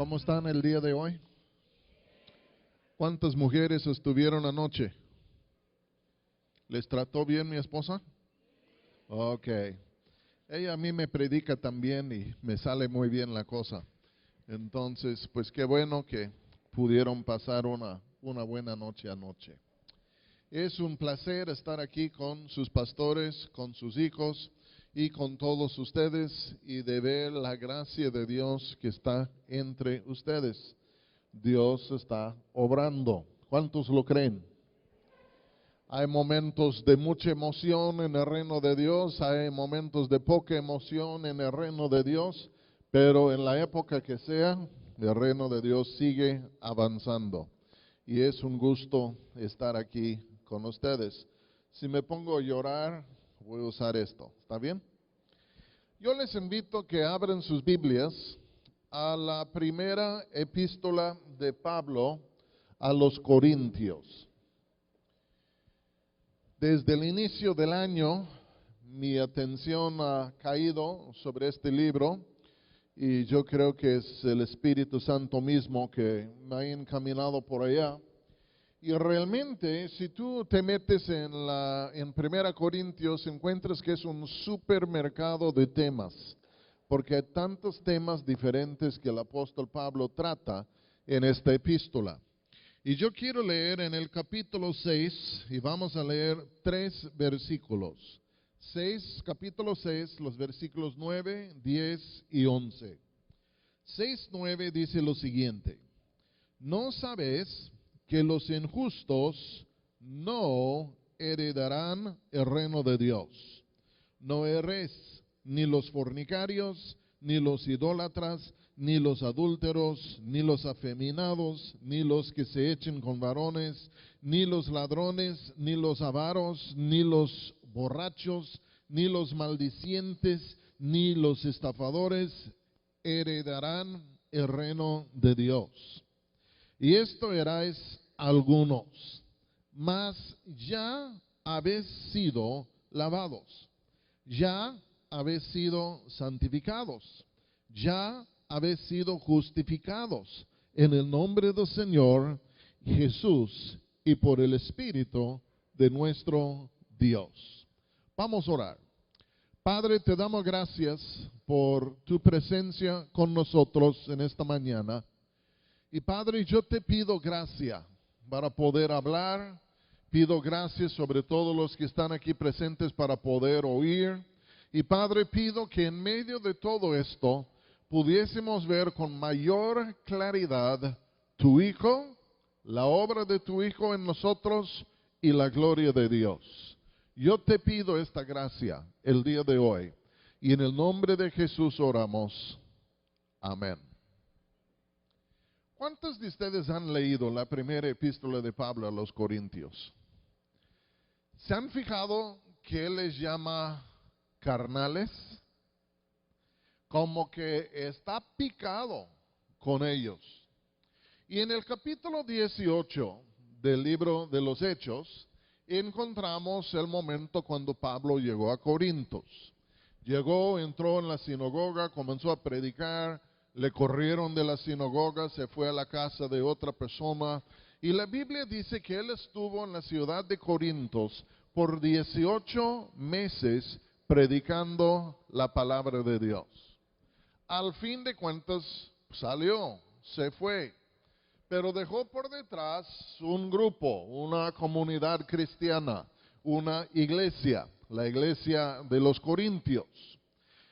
¿Cómo están el día de hoy? ¿Cuántas mujeres estuvieron anoche? ¿Les trató bien mi esposa? Ok. Ella a mí me predica también y me sale muy bien la cosa. Entonces, pues qué bueno que pudieron pasar una buena noche anoche. Es un placer estar aquí con sus pastores, con sus hijos y con todos ustedes y de ver la gracia de Dios que está entre ustedes. Dios está obrando. ¿Cuántos lo creen? Hay momentos de mucha emoción en el reino de Dios, hay momentos de poca emoción en el reino de Dios, pero en la época que sea, el reino de Dios sigue avanzando. Y es un gusto estar aquí con ustedes. Si me pongo a llorar, voy a usar esto. ¿Está bien? Yo les invito a que abran sus Biblias a la primera epístola de Pablo a los Corintios. Desde el inicio del año, mi atención ha caído sobre este libro y yo creo que es el Espíritu Santo mismo que me ha encaminado por allá. Y realmente, si tú te metes en Primera Corintios, encuentras que es un supermercado de temas, porque hay tantos temas diferentes que el apóstol Pablo trata en esta epístola. Y yo quiero leer en el capítulo 6, y vamos a leer 3 versículos. Capítulo 6, los versículos 9, 10 y 11. 6:9 dice lo siguiente: ¿No sabes que los injustos no heredarán el reino de Dios? No erres, ni los fornicarios, ni los idólatras, ni los adúlteros, ni los afeminados, ni los que se echen con varones, ni los ladrones, ni los avaros, ni los borrachos, ni los maldicientes, ni los estafadores heredarán el reino de Dios. Y esto erais algunos, mas ya habéis sido lavados, ya habéis sido santificados, ya habéis sido justificados en el nombre del Señor Jesús y por el Espíritu de nuestro Dios. Vamos a orar. Padre, te damos gracias por tu presencia con nosotros en esta mañana. Y Padre, yo te pido gracia para poder hablar, pido gracias sobre todos los que están aquí presentes para poder oír. Y Padre, pido que en medio de todo esto pudiésemos ver con mayor claridad tu Hijo, la obra de tu Hijo en nosotros y la gloria de Dios. Yo te pido esta gracia el día de hoy y en el nombre de Jesús oramos. Amén. ¿Cuántos de ustedes han leído la primera epístola de Pablo a los Corintios? ¿Se han fijado que él les llama carnales? Como que está picado con ellos. Y en el capítulo 18 del libro de los Hechos, encontramos el momento cuando Pablo llegó a Corintos. Llegó, entró en la sinagoga, comenzó a predicar. Le corrieron de la sinagoga, se fue a la casa de otra persona. Y la Biblia dice que él estuvo en la ciudad de Corintos por 18 meses predicando la palabra de Dios. Al fin de cuentas salió, se fue, pero dejó por detrás un grupo, una comunidad cristiana, una iglesia, la iglesia de los Corintios.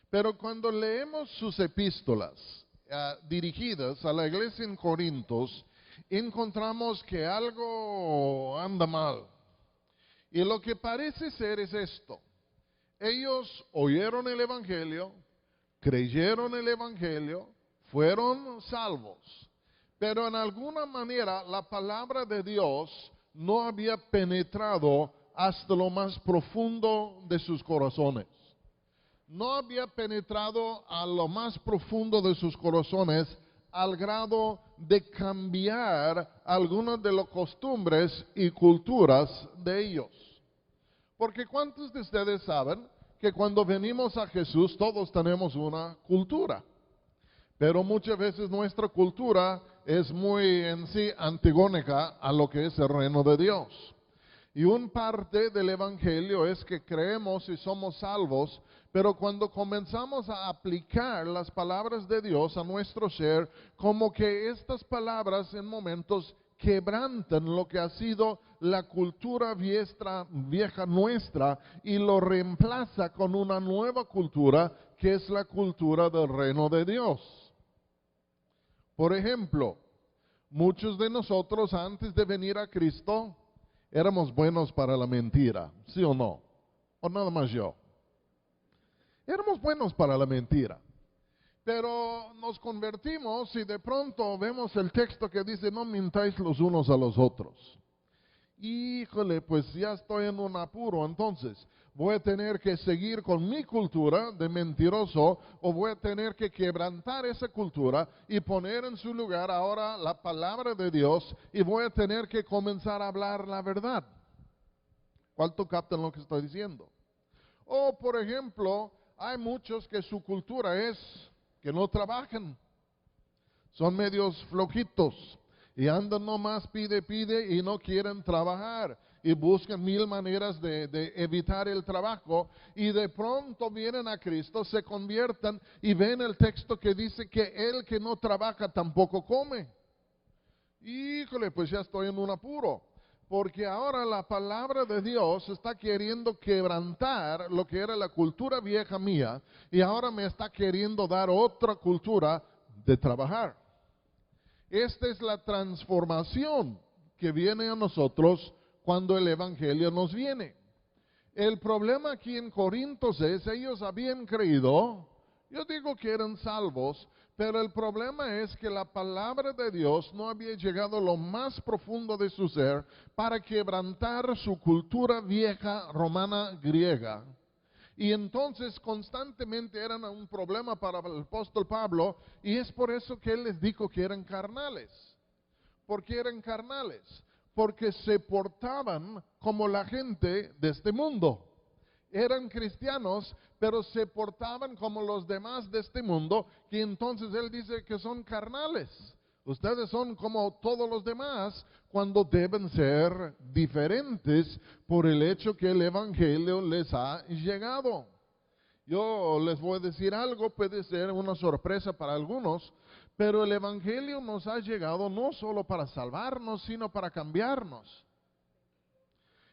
Pero cuando leemos sus epístolas dirigidas a la iglesia en Corintos, encontramos que algo anda mal. Y lo que parece ser es esto: ellos oyeron el Evangelio, creyeron el Evangelio, fueron salvos, pero en alguna manera la palabra de Dios no había penetrado hasta lo más profundo de sus corazones. No había penetrado a lo más profundo de sus corazones al grado de cambiar algunas de las costumbres y culturas de ellos. Porque ¿cuántos de ustedes saben que cuando venimos a Jesús todos tenemos una cultura? Pero muchas veces nuestra cultura es muy en sí antigónica a lo que es el reino de Dios. Y un parte del Evangelio es que creemos y somos salvos, pero cuando comenzamos a aplicar las palabras de Dios a nuestro ser, como que estas palabras en momentos quebrantan lo que ha sido la cultura vieja nuestra y lo reemplaza con una nueva cultura que es la cultura del reino de Dios. Por ejemplo, muchos de nosotros antes de venir a Cristo éramos buenos para la mentira, ¿sí o no? O nada más yo. Éramos buenos para la mentira. Pero nos convertimos y de pronto vemos el texto que dice, no mintáis los unos a los otros. Híjole, pues ya estoy en un apuro, entonces voy a tener que seguir con mi cultura de mentiroso o voy a tener que quebrantar esa cultura y poner en su lugar ahora la palabra de Dios y voy a tener que comenzar a hablar la verdad. ¿Cuánto captan lo que estoy diciendo? O, por ejemplo, hay muchos que su cultura es que no trabajan, son medios flojitos y andan nomás pide y no quieren trabajar y buscan mil maneras de evitar el trabajo y de pronto vienen a Cristo, se conviertan y ven el texto que dice que el que no trabaja tampoco come. Híjole, pues ya estoy en un apuro. Porque ahora la palabra de Dios está queriendo quebrantar lo que era la cultura vieja mía y ahora me está queriendo dar otra cultura de trabajar. Esta es la transformación que viene a nosotros cuando el Evangelio nos viene. El problema aquí en Corintios es, ellos habían creído, yo digo que eran salvos, pero el problema es que la palabra de Dios no había llegado a lo más profundo de su ser para quebrantar su cultura vieja romana griega. Y entonces constantemente eran un problema para el apóstol Pablo y es por eso que él les dijo que eran carnales. ¿Por qué eran carnales? Porque se portaban como la gente de este mundo. Eran cristianos, pero se portaban como los demás de este mundo, que entonces él dice que son carnales. Ustedes son como todos los demás cuando deben ser diferentes por el hecho que el Evangelio les ha llegado. Yo les voy a decir algo, puede ser una sorpresa para algunos, pero el Evangelio nos ha llegado no solo para salvarnos, sino para cambiarnos.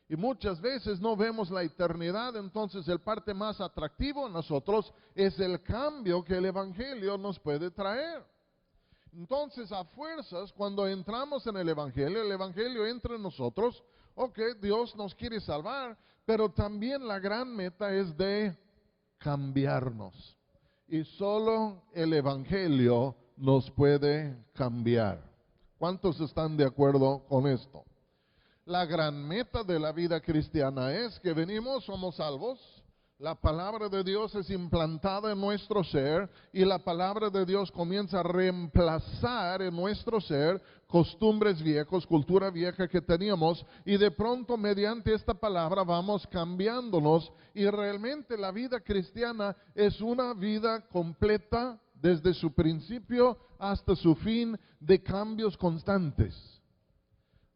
Y muchas veces no vemos la eternidad, entonces el parte más atractivo en nosotros es el cambio que el Evangelio nos puede traer. Entonces a fuerzas, cuando entramos en el Evangelio entra en nosotros, ok, Dios nos quiere salvar, pero también la gran meta es de cambiarnos. Y solo el Evangelio nos puede cambiar. ¿Cuántos están de acuerdo con esto? La gran meta de la vida cristiana es que venimos, somos salvos, la palabra de Dios es implantada en nuestro ser y la palabra de Dios comienza a reemplazar en nuestro ser costumbres viejas, cultura vieja que teníamos y de pronto mediante esta palabra vamos cambiándonos y realmente la vida cristiana es una vida completa desde su principio hasta su fin de cambios constantes.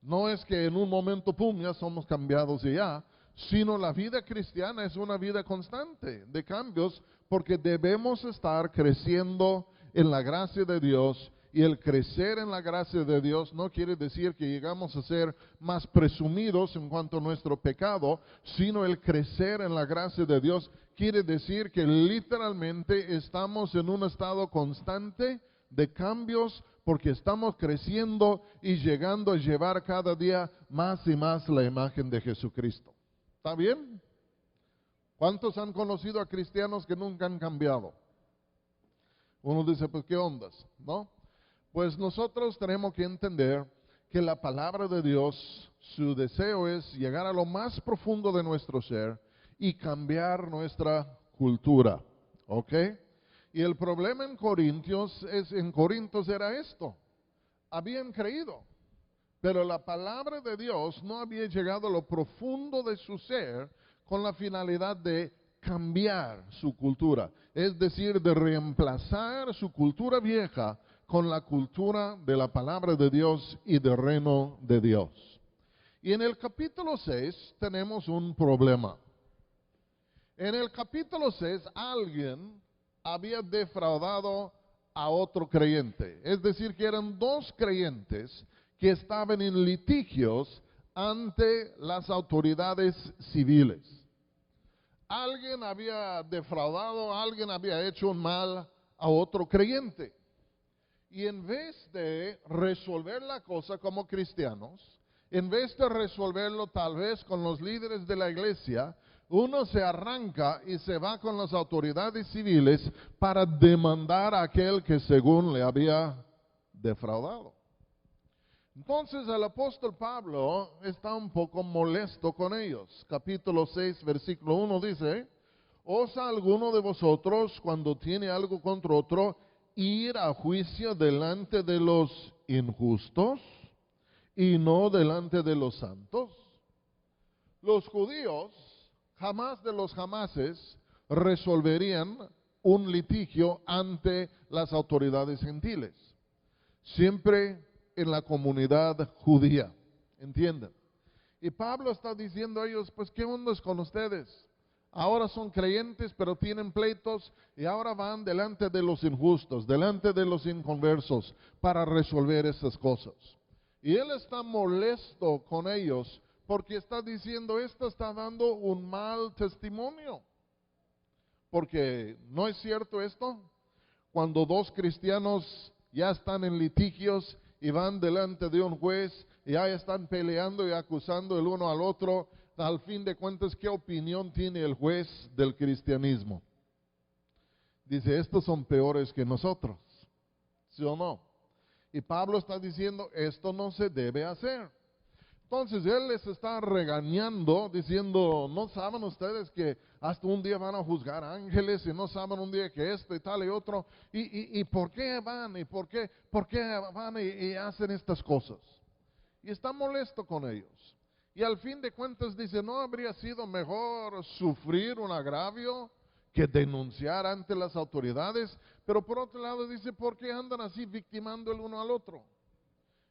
No es que en un momento, pum, ya somos cambiados y ya, sino la vida cristiana es una vida constante de cambios porque debemos estar creciendo en la gracia de Dios y el crecer en la gracia de Dios no quiere decir que llegamos a ser más presumidos en cuanto a nuestro pecado, sino el crecer en la gracia de Dios quiere decir que literalmente estamos en un estado constante de cambios porque estamos creciendo y llegando a llevar cada día más y más la imagen de Jesucristo. ¿Está bien? ¿Cuántos han conocido a cristianos que nunca han cambiado? Uno dice, pues, ¿qué ondas? ¿No? Pues nosotros tenemos que entender que la palabra de Dios, su deseo es llegar a lo más profundo de nuestro ser y cambiar nuestra cultura. ¿Ok? Y el problema en Corintios era esto. Habían creído, pero la palabra de Dios no había llegado a lo profundo de su ser con la finalidad de cambiar su cultura, es decir, de reemplazar su cultura vieja con la cultura de la palabra de Dios y del reino de Dios. Y en el capítulo 6 tenemos un problema. En el capítulo 6 alguien había defraudado a otro creyente. Es decir, que eran dos creyentes que estaban en litigios ante las autoridades civiles. Alguien había defraudado, alguien había hecho un mal a otro creyente. Y en vez de resolver la cosa como cristianos, en vez de resolverlo tal vez con los líderes de la iglesia, uno se arranca y se va con las autoridades civiles para demandar a aquel que según le había defraudado. Entonces el apóstol Pablo está un poco molesto con ellos. Capítulo 6, versículo 1 dice: ¿Osa alguno de vosotros, cuando tiene algo contra otro, ir a juicio delante de los injustos y no delante de los santos? Los judíos, jamás de los jamases, resolverían un litigio ante las autoridades gentiles. Siempre en la comunidad judía, ¿entienden? Y Pablo está diciendo a ellos, pues ¿qué onda es con ustedes? Ahora son creyentes, pero tienen pleitos y ahora van delante de los injustos, delante de los inconversos para resolver esas cosas. Y él está molesto con ellos porque está diciendo, esto está dando un mal testimonio. Porque ¿no es cierto esto? Cuando dos cristianos ya están en litigios y van delante de un juez y ya están peleando y acusando el uno al otro, al fin de cuentas, ¿qué opinión tiene el juez del cristianismo? Dice, estos son peores que nosotros, ¿sí o no? Y Pablo está diciendo, esto no se debe hacer. Entonces él les está regañando, diciendo, ¿no saben ustedes que hasta un día van a juzgar ángeles y no saben un día que esto y tal y otro? ¿Y por qué van? ¿Y por qué van y hacen estas cosas? Y está molesto con ellos. Y al fin de cuentas dice, ¿no habría sido mejor sufrir un agravio que denunciar ante las autoridades? Pero por otro lado dice, ¿por qué andan así victimando el uno al otro?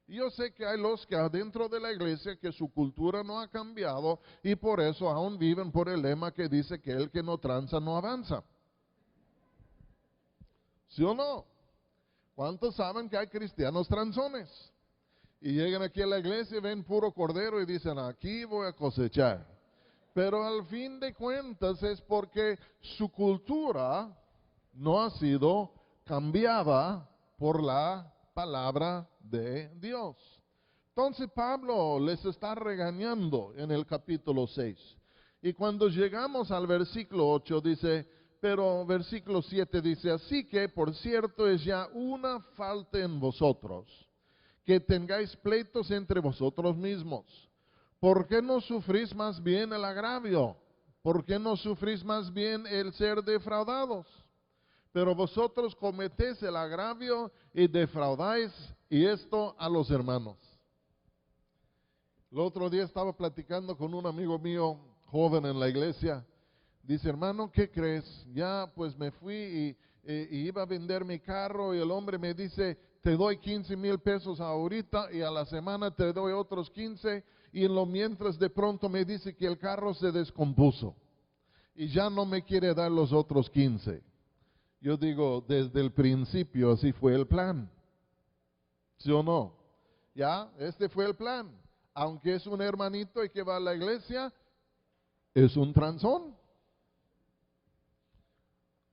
Y yo sé que hay los que adentro de la iglesia que su cultura no ha cambiado y por eso aún viven por el lema que dice que el que no tranza no avanza. ¿Sí o no? ¿Cuántos saben que hay cristianos tranzones? Y llegan aquí a la iglesia y ven puro cordero y dicen, aquí voy a cosechar. Pero al fin de cuentas es porque su cultura no ha sido cambiada por la palabra de Dios. Entonces Pablo les está regañando en el capítulo 6. Y cuando llegamos al versículo 8 dice, pero versículo 7 dice, así que por cierto es ya una falta en vosotros, que tengáis pleitos entre vosotros mismos. ¿Por qué no sufrís más bien el agravio? ¿Por qué no sufrís más bien el ser defraudados? Pero vosotros cometéis el agravio y defraudáis, y esto a los hermanos. El otro día estaba platicando con un amigo mío, joven en la iglesia. Dice, hermano, ¿qué crees? Ya pues me fui y iba a vender mi carro y el hombre me dice, te doy 15,000 pesos ahorita y a la semana te doy otros 15, y en lo mientras de pronto me dice que el carro se descompuso y ya no me quiere dar los otros 15. Yo digo, desde el principio así fue el plan, ¿sí o no? Ya, este fue el plan. Aunque es un hermanito y que va a la iglesia, es un tranzón.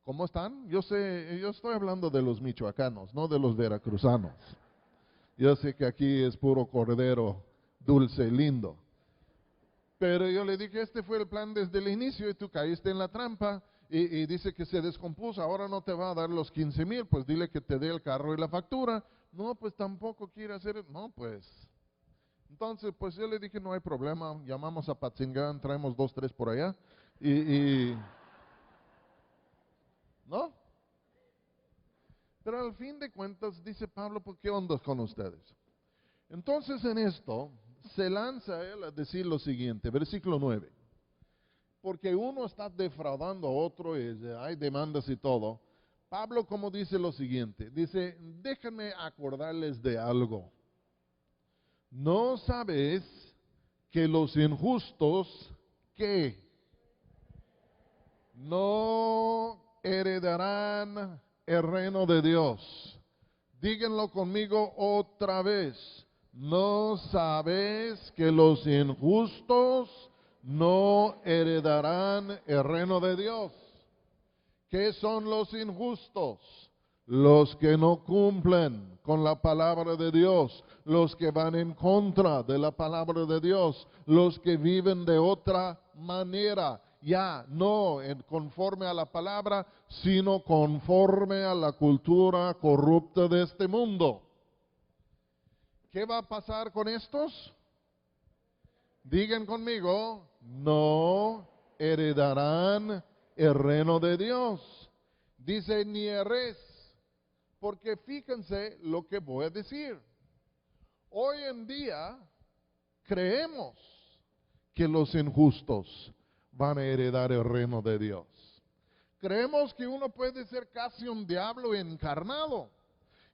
¿Cómo están? Yo sé, yo estoy hablando de los michoacanos, no de los veracruzanos. Yo sé que aquí es puro cordero dulce, lindo. Pero yo le dije, este fue el plan desde el inicio y tú caíste en la trampa. Y dice que se descompuso, ahora no te va a dar los 15,000, pues dile que te dé el carro y la factura. No, pues tampoco quiere hacer, no, pues. Entonces, pues yo le dije, no hay problema, llamamos a Patzingán, traemos 2, 3 por allá, ¿no? Pero al fin de cuentas, dice Pablo, pues ¿qué onda con ustedes? Entonces en esto, se lanza él a decir lo siguiente, versículo 9. porque uno está defraudando a otro y hay demandas y todo. Pablo como dice lo siguiente, dice, déjenme acordarles de algo. ¿No sabes que los injustos, qué? No heredarán el reino de Dios. Díganlo conmigo otra vez. ¿No sabes que los injustos no heredarán el reino de Dios? ¿Qué son los injustos? Los que no cumplen con la palabra de Dios, los que van en contra de la palabra de Dios, los que viven de otra manera, ya no conforme a la palabra, sino conforme a la cultura corrupta de este mundo. ¿Qué va a pasar con estos? Digan conmigo, no heredarán el reino de Dios. Dice, ni erres, porque fíjense lo que voy a decir. Hoy en día creemos que los injustos van a heredar el reino de Dios. Creemos que uno puede ser casi un diablo encarnado.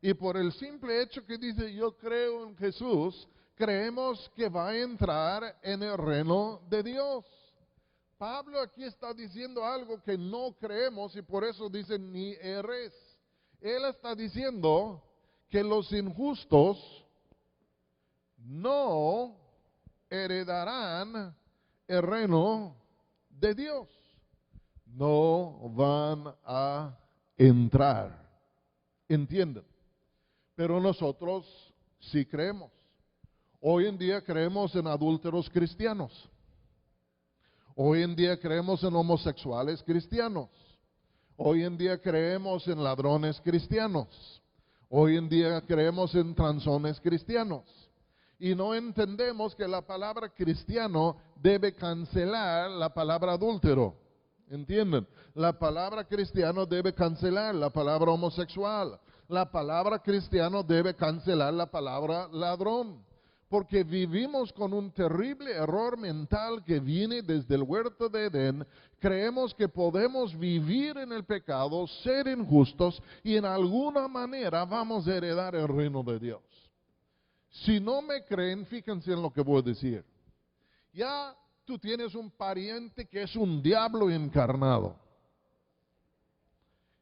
Y por el simple hecho que dice, yo creo en Jesús, creemos que va a entrar en el reino de Dios. Pablo aquí está diciendo algo que no creemos y por eso dice, ni erres. Él está diciendo que los injustos no heredarán el reino de Dios. No van a entrar. ¿Entienden? Pero nosotros sí creemos. Hoy en día creemos en adúlteros cristianos. Hoy en día creemos en homosexuales cristianos. Hoy en día creemos en ladrones cristianos. Hoy en día creemos en transones cristianos. Y no entendemos que la palabra cristiano debe cancelar la palabra adúltero. ¿Entienden? La palabra cristiano debe cancelar la palabra homosexual. La palabra cristiano debe cancelar la palabra ladrón. Porque vivimos con un terrible error mental que viene desde el huerto de Edén. Creemos que podemos vivir en el pecado, ser injustos y en alguna manera vamos a heredar el reino de Dios. Si no me creen, fíjense en lo que voy a decir. Ya tú tienes un pariente que es un diablo encarnado.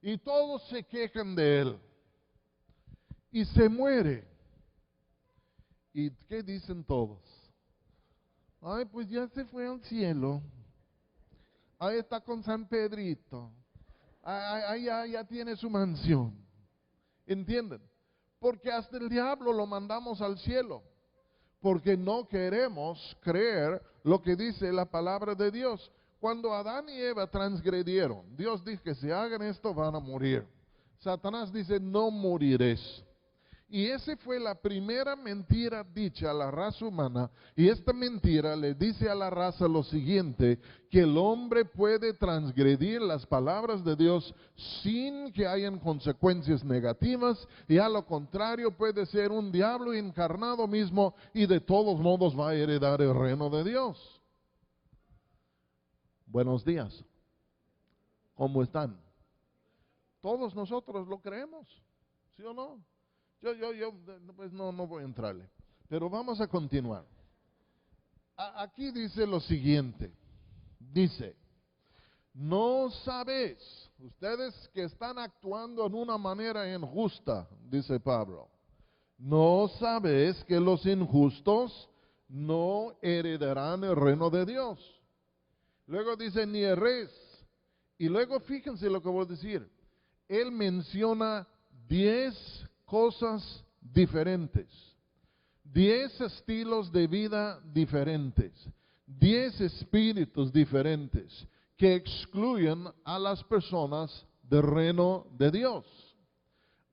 Y todos se quejan de él. Y se muere. ¿Y qué dicen todos? Ay, pues ya se fue al cielo. Ahí está con San Pedrito. Ahí ya tiene su mansión. ¿Entienden? Porque hasta el diablo lo mandamos al cielo. Porque no queremos creer lo que dice la palabra de Dios. Cuando Adán y Eva transgredieron, Dios dijo que si hagan esto van a morir. Satanás dice, no moriréis. Y esa fue la primera mentira dicha a la raza humana. Y esta mentira le dice a la raza lo siguiente, que el hombre puede transgredir las palabras de Dios sin que hayan consecuencias negativas. Y a lo contrario puede ser un diablo encarnado mismo y de todos modos va a heredar el reino de Dios. Buenos días. ¿Cómo están? Todos nosotros lo creemos, ¿sí o no? Yo pues no voy a entrarle, pero vamos a continuar. Aquí dice lo siguiente, dice, no sabéis, ustedes que están actuando en una manera injusta, dice Pablo, no sabéis que los injustos no heredarán el reino de Dios. Luego dice, ni erréis, y luego fíjense lo que voy a decir, él menciona 10 cosas diferentes, 10 estilos de vida diferentes, 10 espíritus diferentes que excluyen a las personas del reino de Dios.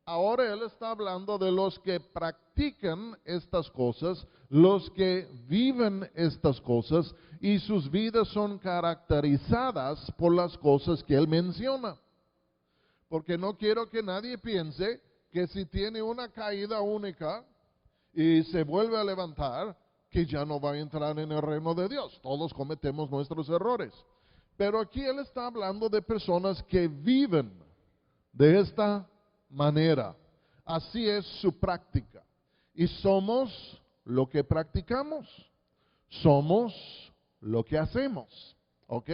Ahora él está hablando de los que practican estas cosas, los que viven estas cosas y sus vidas son caracterizadas por las cosas que él menciona. Porque no quiero que nadie piense que si tiene una caída única y se vuelve a levantar, que ya no va a entrar en el reino de Dios. Todos cometemos nuestros errores. Pero aquí él está hablando de personas que viven de esta manera. Así es su práctica. Y somos lo que practicamos. Somos lo que hacemos. ¿Ok?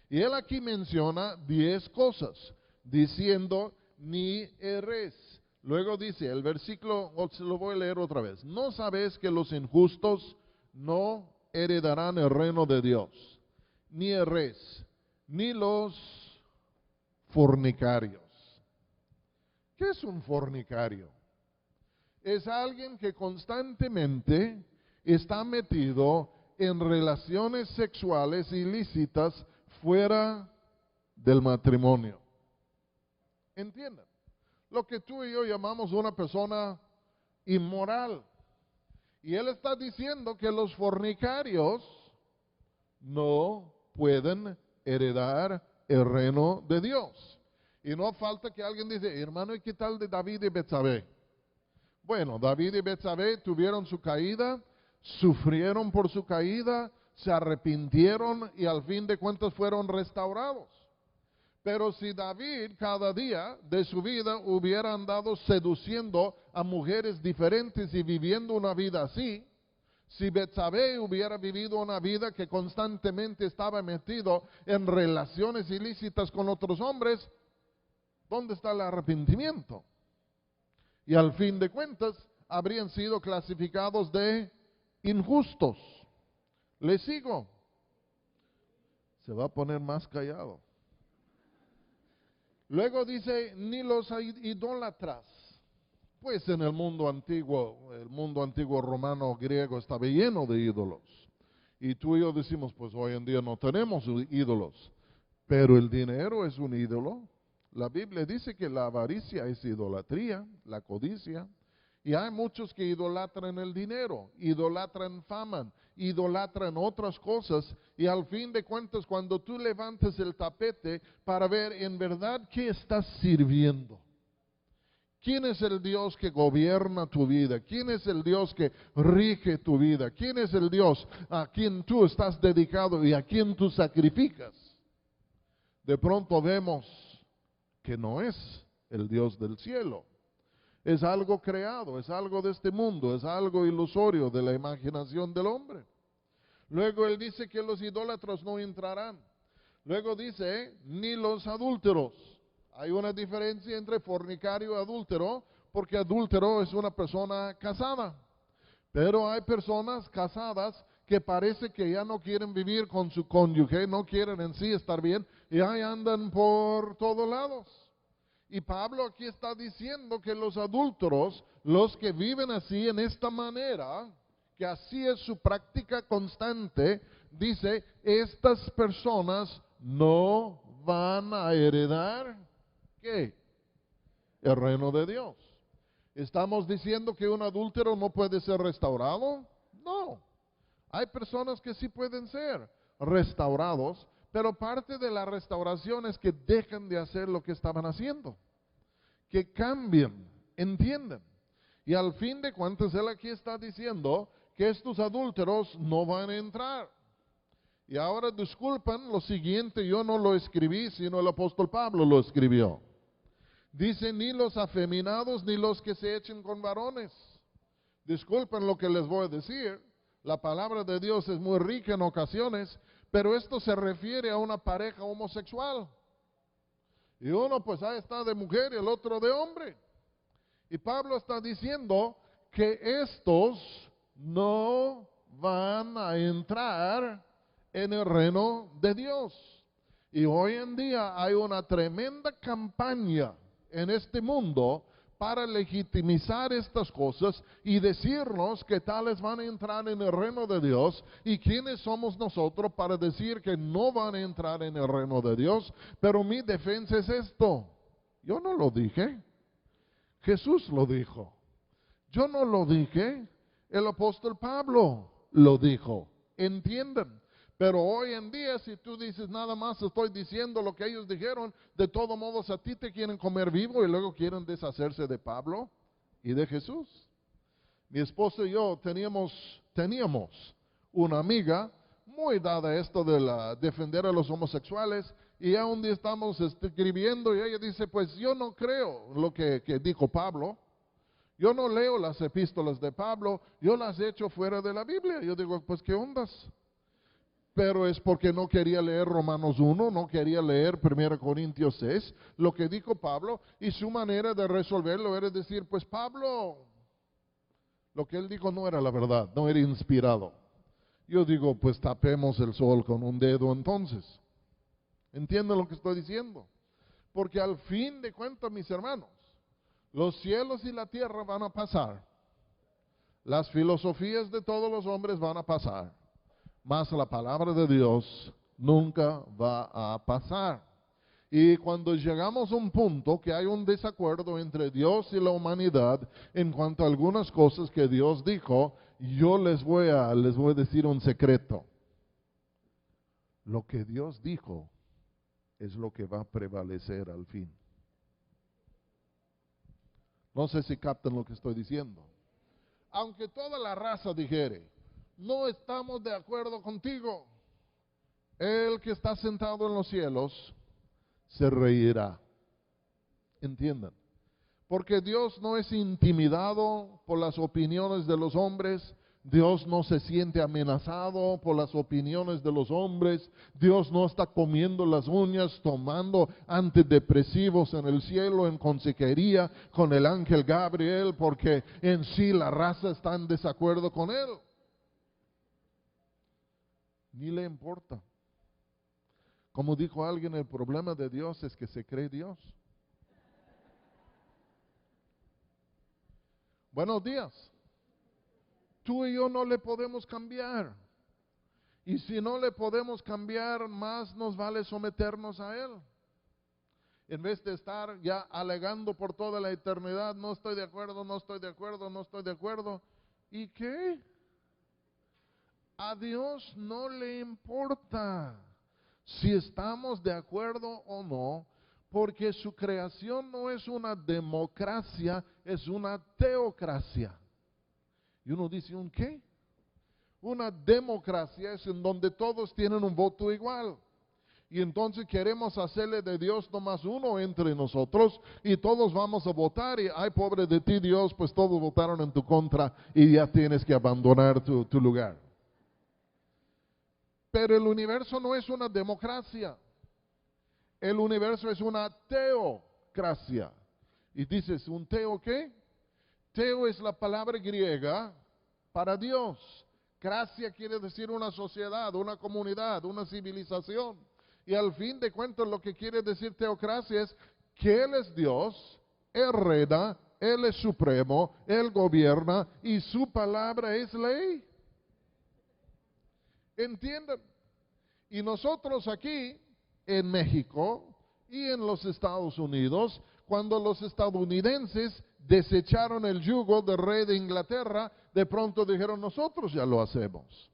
Y él aquí menciona 10 cosas, diciendo, ni erres. Luego dice, el versículo, se lo voy a leer otra vez. ¿No sabes que los injustos no heredarán el reino de Dios? Ni erres, ni los fornicarios. ¿Qué es un fornicario? Es alguien que constantemente está metido en relaciones sexuales ilícitas fuera del matrimonio. ¿Entienden? Lo que tú y yo llamamos una persona inmoral. Y él está diciendo que los fornicarios no pueden heredar el reino de Dios. Y no falta que alguien dice, hermano, ¿y qué tal de David y Betsabé? Bueno, David y Betsabé tuvieron su caída, sufrieron por su caída, se arrepintieron y al fin de cuentas fueron restaurados. Pero si David cada día de su vida hubiera andado seduciendo a mujeres diferentes y viviendo una vida así, si Betsabé hubiera vivido una vida que constantemente estaba metido en relaciones ilícitas con otros hombres, ¿dónde está el arrepentimiento? Y al fin de cuentas habrían sido clasificados de injustos. ¿Le sigo? Se va a poner más callado. Luego dice, ni los idólatras. Pues en el mundo antiguo romano griego estaba lleno de ídolos. Y tú y yo decimos, pues hoy en día no tenemos ídolos. Pero el dinero es un ídolo. La Biblia dice que la avaricia es idolatría, la codicia. Y hay muchos que idolatran el dinero, idolatran fama, idolatran otras cosas. Y al fin de cuentas, cuando tú levantas el tapete para ver en verdad qué estás sirviendo. ¿Quién es el Dios que gobierna tu vida? ¿Quién es el Dios que rige tu vida? ¿Quién es el Dios a quien tú estás dedicado y a quien tú sacrificas? De pronto vemos que no es el Dios del cielo. Es algo creado, es algo de este mundo, es algo ilusorio de la imaginación del hombre. Luego él dice que los idólatras no entrarán. Luego dice, ni los adúlteros. Hay una diferencia entre fornicario y adúltero, porque adúltero es una persona casada. Pero hay personas casadas que parece que ya no quieren vivir con su cónyuge, no quieren en sí estar bien, y ahí andan por todos lados. Y Pablo aquí está diciendo que los adúlteros, los que viven así en esta manera, que así es su práctica constante, dice, estas personas no van a heredar, ¿qué? El reino de Dios. ¿Estamos diciendo que un adúltero no puede ser restaurado? No. Hay personas que sí pueden ser restaurados, pero parte de la restauración es que dejen de hacer lo que estaban haciendo, que cambien, entienden. Y al fin de cuentas, él aquí está diciendo que estos adúlteros no van a entrar. Y ahora disculpen, lo siguiente yo no lo escribí, sino el apóstol Pablo lo escribió. Dice, ni los afeminados, ni los que se echen con varones. Disculpen lo que les voy a decir. La palabra de Dios es muy rica en ocasiones, pero esto se refiere a una pareja homosexual. Y uno pues ahí está de mujer y el otro de hombre. Y Pablo está diciendo que estos no van a entrar en el reino de Dios. Y hoy en día hay una tremenda campaña en este mundo para legitimizar estas cosas y decirnos que tales van a entrar en el reino de Dios. ¿Y quiénes somos nosotros para decir que no van a entrar en el reino de Dios? Pero mi defensa es esto. Yo no lo dije. Jesús lo dijo. Yo no lo dije. El apóstol Pablo lo dijo. ¿Entienden? Pero hoy en día, si tú dices nada más estoy diciendo lo que ellos dijeron, de todos modos a ti te quieren comer vivo y luego quieren deshacerse de Pablo y de Jesús. Mi esposo y yo teníamos una amiga muy dada a esto de defender a los homosexuales, y ya un día estamos escribiendo y ella dice, pues yo no creo lo que dijo Pablo, yo no leo las epístolas de Pablo, yo las he hecho fuera de la Biblia. Yo digo, pues qué ondas. Pero es porque no quería leer Romanos 1, no quería leer 1 Corintios 6, lo que dijo Pablo, y su manera de resolverlo era decir, pues Pablo, lo que él dijo no era la verdad, no era inspirado. Yo digo, pues tapemos el sol con un dedo entonces. ¿Entienden lo que estoy diciendo? Porque al fin de cuentas, mis hermanos, los cielos y la tierra van a pasar, las filosofías de todos los hombres van a pasar, mas la palabra de Dios nunca va a pasar. Y cuando llegamos a un punto que hay un desacuerdo entre Dios y la humanidad en cuanto a algunas cosas que Dios dijo, yo les voy a decir un secreto. Lo que Dios dijo es lo que va a prevalecer al fin. No sé si captan lo que estoy diciendo. Aunque toda la raza dijere, no estamos de acuerdo contigo, el que está sentado en los cielos se reirá. Entiendan. Porque Dios no es intimidado por las opiniones de los hombres, Dios no se siente amenazado por las opiniones de los hombres, Dios no está comiendo las uñas, tomando antidepresivos en el cielo en consejería con el ángel Gabriel, porque en sí la raza está en desacuerdo con él. Ni le importa. Como dijo alguien, el problema de Dios es que se cree Dios. Buenos días. Tú y yo no le podemos cambiar. Y si no le podemos cambiar, más nos vale someternos a Él. En vez de estar ya alegando por toda la eternidad, no estoy de acuerdo, no estoy de acuerdo, no estoy de acuerdo. ¿Y qué? A Dios no le importa si estamos de acuerdo o no, porque su creación no es una democracia, es una teocracia. Y uno dice, ¿un qué? Una democracia es en donde todos tienen un voto igual. Y entonces queremos hacerle de Dios nomás uno entre nosotros y todos vamos a votar y, ay, pobre de ti Dios, pues todos votaron en tu contra y ya tienes que abandonar tu lugar. Pero el universo no es una democracia. El universo es una teocracia. Y dices, ¿un teo qué? Teo es la palabra griega para Dios. Gracia quiere decir una sociedad, una comunidad, una civilización. Y al fin de cuentas lo que quiere decir teocracia es que Él es Dios, Él reina, Él es supremo, Él gobierna y su palabra es ley. ¿Entienden? Y nosotros aquí en México y en los Estados Unidos, cuando los estadounidenses desecharon el yugo del rey de Inglaterra, de pronto dijeron, nosotros ya lo hacemos.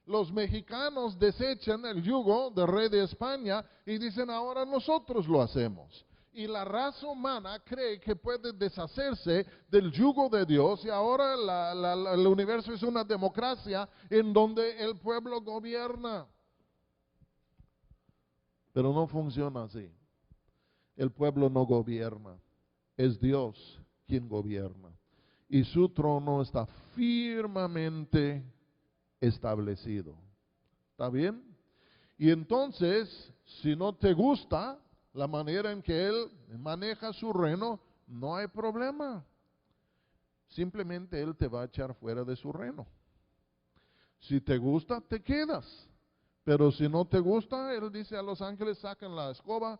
Los mexicanos desechan el yugo del rey de España y dicen, ahora nosotros lo hacemos. Y la raza humana cree que puede deshacerse del yugo de Dios y ahora el universo es una democracia en donde el pueblo gobierna. Pero no funciona así. El pueblo no gobierna, es Dios quien gobierna. Y su trono está firmemente establecido. ¿Está bien? Y entonces, si no te gusta la manera en que Él maneja su reino, no hay problema. Simplemente Él te va a echar fuera de su reino. Si te gusta, te quedas. Pero si no te gusta, Él dice a los ángeles, sacan la escoba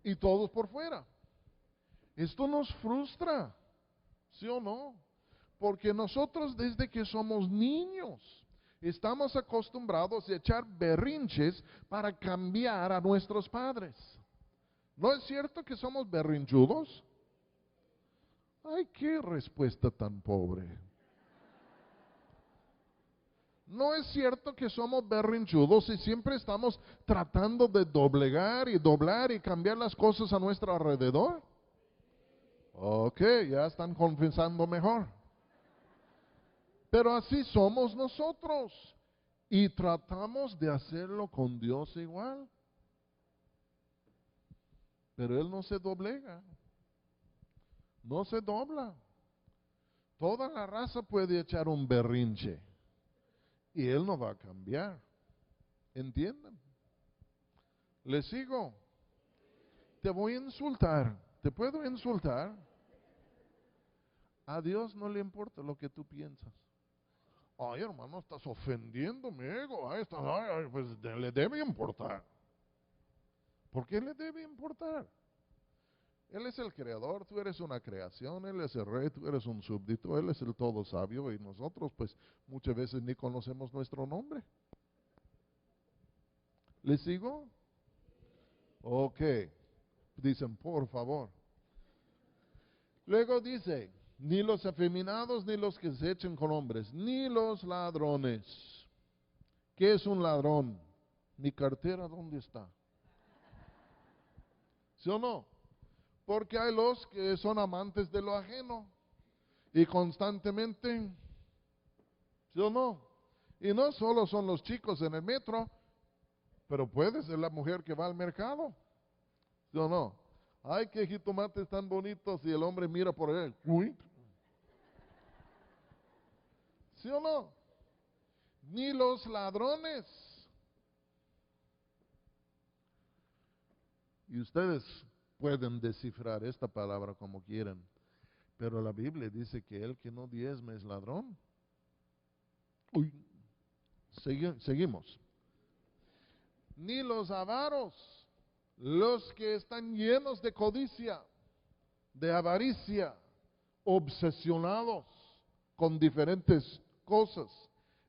y todos por fuera. Esto nos frustra, ¿sí o no? Porque nosotros desde que somos niños estamos acostumbrados a echar berrinches para cambiar a nuestros padres. ¿No es cierto que somos berrinchudos? Ay, qué respuesta tan pobre. ¿No es cierto que somos berrinchudos y siempre estamos tratando de doblegar y doblar y cambiar las cosas a nuestro alrededor? Ok, ya están confesando mejor. Pero así somos nosotros. Y tratamos de hacerlo con Dios igual. Pero Él no se doblega. No se dobla. Toda la raza puede echar un berrinche. Y Él no va a cambiar. ¿Entienden? ¿Le sigo? Te voy a insultar. ¿Te puedo insultar? A Dios no le importa lo que tú piensas. Ay, hermano, estás ofendiendo mi ego. Pues le debe importar. ¿Por qué le debe importar? Él es el creador, tú eres una creación, Él es el rey, tú eres un súbdito, Él es el todo sabio y nosotros pues muchas veces ni conocemos nuestro nombre. ¿Le sigo? Ok. Dicen, por favor. Luego dice, ni los afeminados, ni los que se echen con hombres, ni los ladrones. ¿Qué es un ladrón? Mi cartera, ¿dónde está? ¿Sí o no? Porque hay los que son amantes de lo ajeno y constantemente, ¿sí o no? Y no solo son los chicos en el metro, pero puede ser la mujer que va al mercado, ¿sí o no? Ay, qué jitomates tan bonitos y el hombre mira por él. Uy. ¿Sí o no? Ni los ladrones. Y ustedes pueden descifrar esta palabra como quieran, pero la Biblia dice que el que no diezma es ladrón. Uy, seguimos. Ni los avaros, los que están llenos de codicia, de avaricia, obsesionados con diferentes cosas.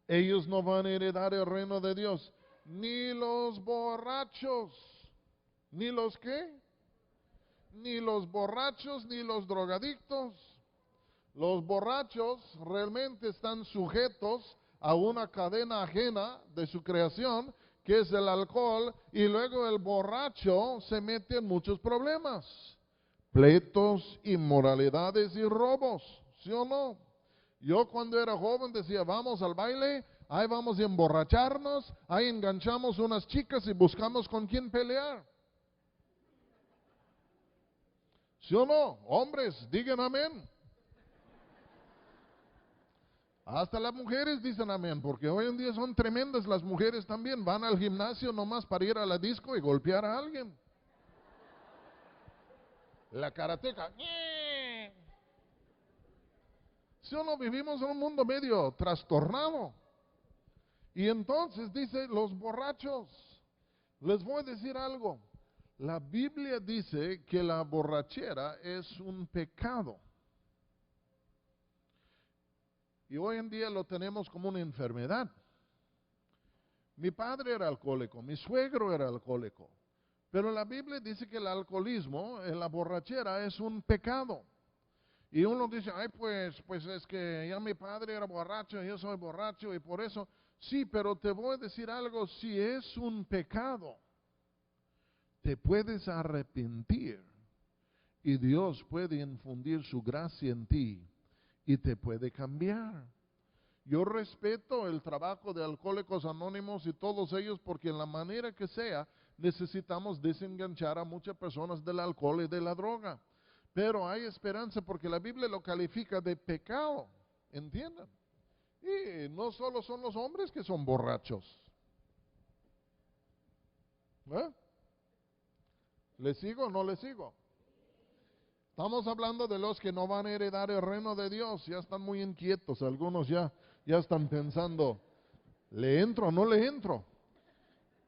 Ellos no van a heredar el reino de Dios. Ni los borrachos, ni los qué, ni los borrachos, ni los drogadictos. Los borrachos realmente están sujetos a una cadena ajena de su creación, que es el alcohol, y luego el borracho se mete en muchos problemas, pleitos, inmoralidades y robos, ¿sí o no? Yo cuando era joven decía, vamos al baile, ahí vamos a emborracharnos, ahí enganchamos unas chicas y buscamos con quién pelear. ¿Sí o no? Hombres, digan amén. Hasta las mujeres dicen amén, porque hoy en día son tremendas las mujeres también. Van al gimnasio nomás para ir a la disco y golpear a alguien. La karateca. Si o no, vivimos en un mundo medio trastornado. Y entonces dice los borrachos. Les voy a decir algo. La Biblia dice que la borrachera es un pecado. Y hoy en día lo tenemos como una enfermedad. Mi padre era alcohólico, mi suegro era alcohólico. Pero la Biblia dice que el alcoholismo, la borrachera, es un pecado. Y uno dice, ay, pues es que ya mi padre era borracho, yo soy borracho y por eso. Sí, pero te voy a decir algo, si es un pecado, te puedes arrepentir y Dios puede infundir su gracia en ti y te puede cambiar. Yo respeto el trabajo de Alcohólicos Anónimos y todos ellos porque en la manera que sea necesitamos desenganchar a muchas personas del alcohol y de la droga. Pero hay esperanza porque la Biblia lo califica de pecado, ¿entienden? Y no solo son los hombres que son borrachos. ¿Eh? ¿Le sigo o no le sigo? Estamos hablando de los que no van a heredar el reino de Dios. Ya están muy inquietos, algunos ya están pensando, ¿le entro o no le entro?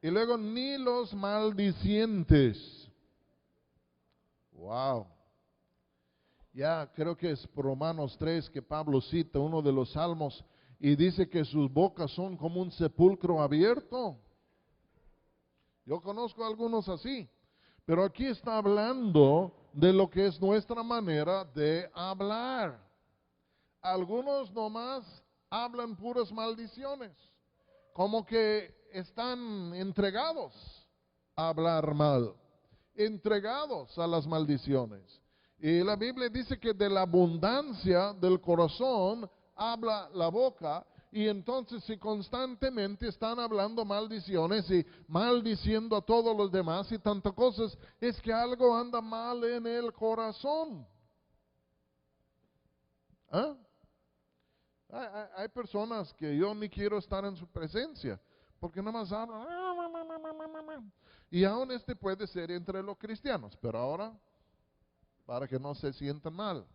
Y luego ni los maldicientes. Wow. Ya creo que es por Romanos 3 que Pablo cita uno de los salmos y dice que sus bocas son como un sepulcro abierto. Yo conozco a algunos así, pero aquí está hablando de lo que es nuestra manera de hablar. Algunos nomás hablan puras maldiciones, como que están entregados a hablar mal, entregados a las maldiciones. Y la Biblia dice que de la abundancia del corazón habla la boca, Y entonces si constantemente están hablando maldiciones y maldiciendo a todos los demás y tantas cosas, es que algo anda mal en el corazón. ¿Ah? Hay personas que yo ni quiero estar en su presencia, porque nada más hablan. Y aún puede ser entre los cristianos, pero ahora, para que no se sientan mal.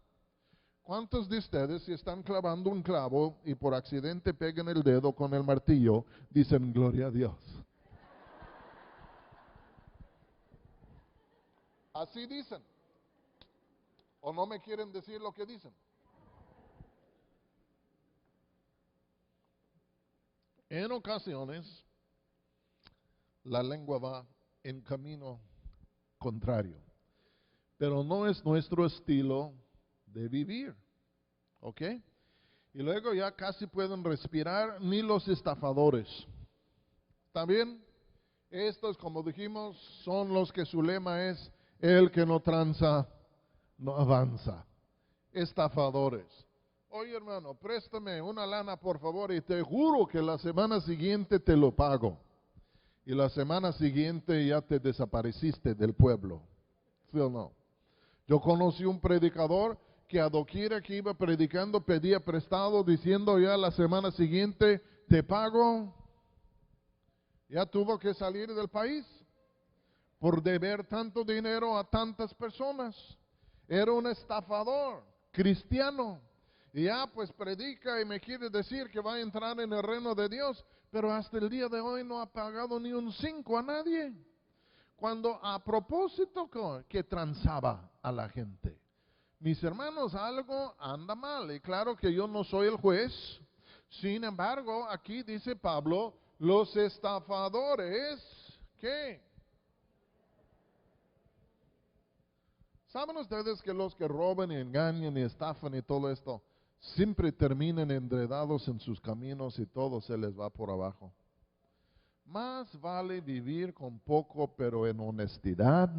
¿Cuántos de ustedes, si están clavando un clavo y por accidente pegan el dedo con el martillo, dicen gloria a Dios? Así dicen. ¿O no me quieren decir lo que dicen? En ocasiones, la lengua va en camino contrario, pero no es nuestro estilo de vivir, ¿ok? Y luego ya casi pueden respirar ni los estafadores. ¿Está bien? Estos, como dijimos, son los que su lema es: el que no tranza, no avanza. Estafadores. Oye, hermano, préstame una lana, por favor, y te juro que la semana siguiente te lo pago. Y la semana siguiente ya te desapareciste del pueblo. ¿Sí o no? Yo conocí un predicador que a doquiera que iba predicando pedía prestado, diciendo ya la semana siguiente te pago. Ya tuvo que salir del país por deber tanto dinero a tantas personas. Era un estafador cristiano. Y ya pues predica y me quiere decir que va a entrar en el reino de Dios, pero hasta el día de hoy no ha pagado ni un 5 a nadie. Cuando a propósito que transaba a la gente. Mis hermanos, algo anda mal. Y claro que yo no soy el juez. Sin embargo, aquí dice Pablo, los estafadores, ¿qué? ¿Saben ustedes que los que roban y engañan y estafan y todo esto, siempre terminan enredados en sus caminos y todo se les va por abajo? Más vale vivir con poco pero en honestidad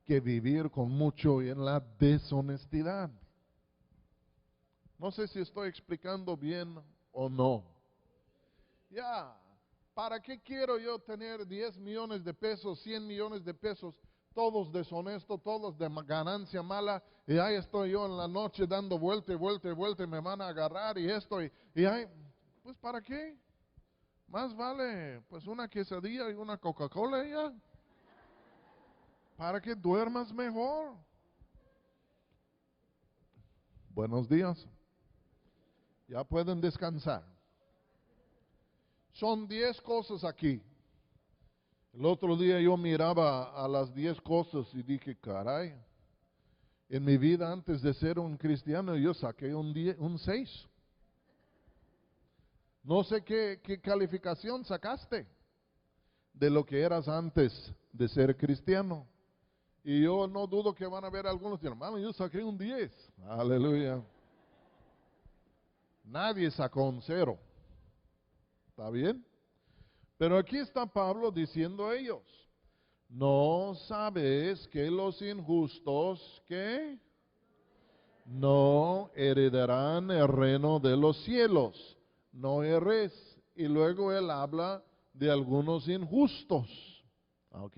que vivir con mucho y en la deshonestidad. No sé si estoy explicando bien o no. Ya, ¿para qué quiero yo tener 10 millones de pesos, 100 millones de pesos, todos deshonestos, todos de ganancia mala, y ahí estoy yo en la noche dando vuelta y vuelta y vuelta y me van a agarrar y esto, y ahí, pues ¿para qué? Más vale pues una quesadilla y una Coca-Cola ya, para que duermas mejor. Buenos días. Ya pueden descansar. Son 10 cosas aquí. El otro día yo miraba a las 10 cosas y dije, caray, en mi vida antes de ser un cristiano yo saqué un 6. No sé qué calificación sacaste de lo que eras antes de ser cristiano. Y yo no dudo que van a ver algunos, hermano, yo saqué un 10. Aleluya. Nadie sacó un 0. ¿Está bien? Pero aquí está Pablo diciendo a ellos, ¿no sabes que los injustos que no heredarán el reino de los cielos? No erres. Y luego él habla de algunos injustos. ¿Ok?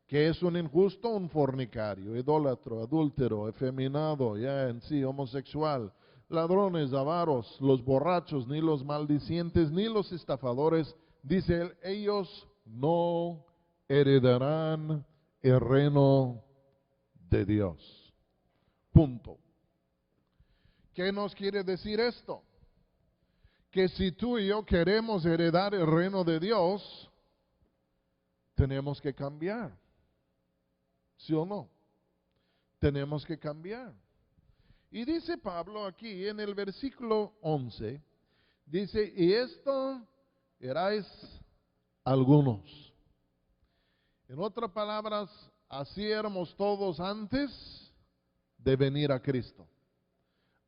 ¿Qué es un injusto? Un fornicario, idólatra, adúltero, efeminado, ya en sí, homosexual, ladrones, avaros, los borrachos, ni los maldicientes, ni los estafadores. Dice él, ellos no heredarán el reino de Dios. Punto. ¿Qué nos quiere decir esto? Que si tú y yo queremos heredar el reino de Dios, tenemos que cambiar. ¿Sí o no? Tenemos que cambiar. Y dice Pablo aquí en el versículo 11, dice, y esto erais algunos. En otras palabras, así éramos todos antes de venir a Cristo.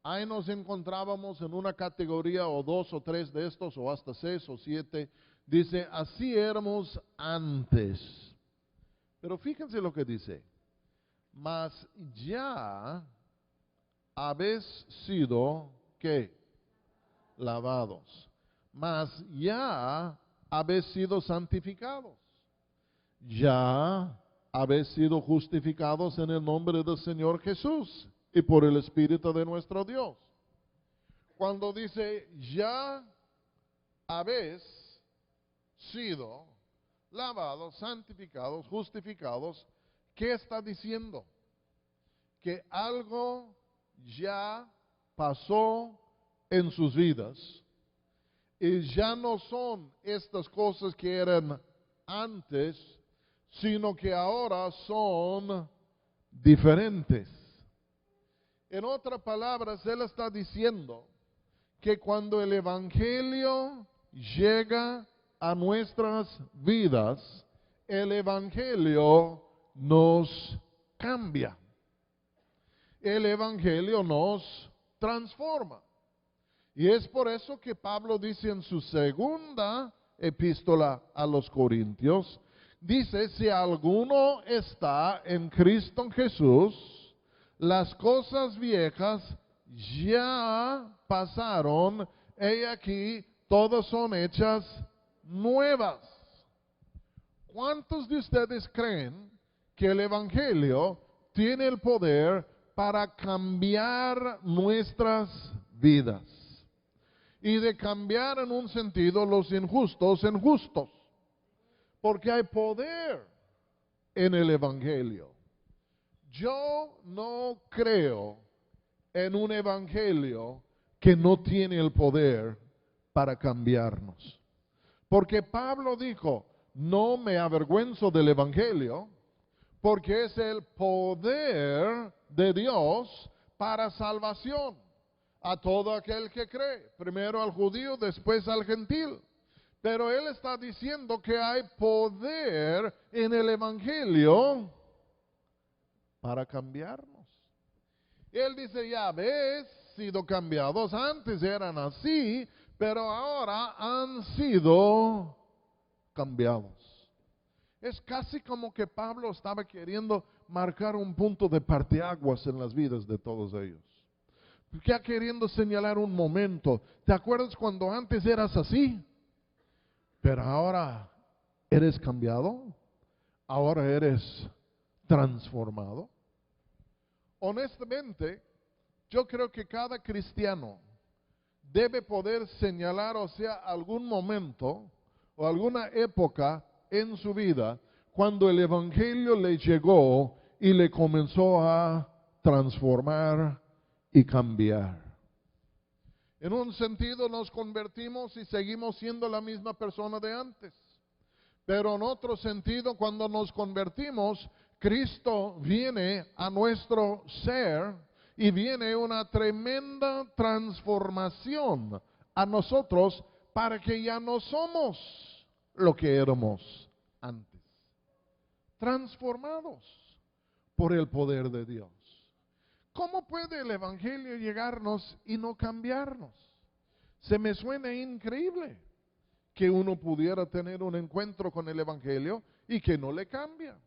Ahí nos encontrábamos en una categoría o 2 o 3 de estos, o hasta 6 o 7. Dice, así éramos antes. Pero fíjense lo que dice. Mas ya habéis sido, ¿qué? Lavados. mas ya habéis sido santificados, ya habéis sido justificados en el nombre del Señor Jesús y por el Espíritu de nuestro Dios. Cuando dice ya habéis sido lavados, santificados, justificados, ¿qué está diciendo? Que algo ya pasó en sus vidas y ya no son estas cosas que eran antes, sino que ahora son diferentes. En otras palabras, él está diciendo que cuando el Evangelio llega a nuestras vidas, el Evangelio nos cambia. El Evangelio nos transforma. Y es por eso que Pablo dice en su segunda epístola a los Corintios, dice, si alguno está en Cristo Jesús, las cosas viejas ya pasaron, y aquí todas son hechas nuevas. ¿Cuántos de ustedes creen que el Evangelio tiene el poder para cambiar nuestras vidas? Y de cambiar en un sentido los injustos en justos. Porque hay poder en el Evangelio. Yo no creo en un Evangelio que no tiene el poder para cambiarnos. Porque Pablo dijo, no me avergüenzo del Evangelio, porque es el poder de Dios para salvación a todo aquel que cree, primero al judío, después al gentil. Pero él está diciendo que hay poder en el Evangelio para cambiarnos. Él dice, ya habéis sido cambiados, antes eran así, pero ahora han sido cambiados. Es casi como que Pablo estaba queriendo marcar un punto de parteaguas en las vidas de todos ellos. Ya queriendo señalar un momento. ¿Te acuerdas cuando antes eras así? Pero ahora eres cambiado. Ahora eres transformado. Honestamente, yo creo que cada cristiano debe poder señalar, o sea, algún momento o alguna época en su vida cuando el Evangelio le llegó y le comenzó a transformar y cambiar. En un sentido nos convertimos y seguimos siendo la misma persona de antes. Pero en otro sentido, cuando nos convertimos, Cristo viene a nuestro ser y viene una tremenda transformación a nosotros para que ya no somos lo que éramos antes. Transformados por el poder de Dios. ¿Cómo puede el Evangelio llegarnos y no cambiarnos? Se me suena increíble que uno pudiera tener un encuentro con el Evangelio y que no le cambia.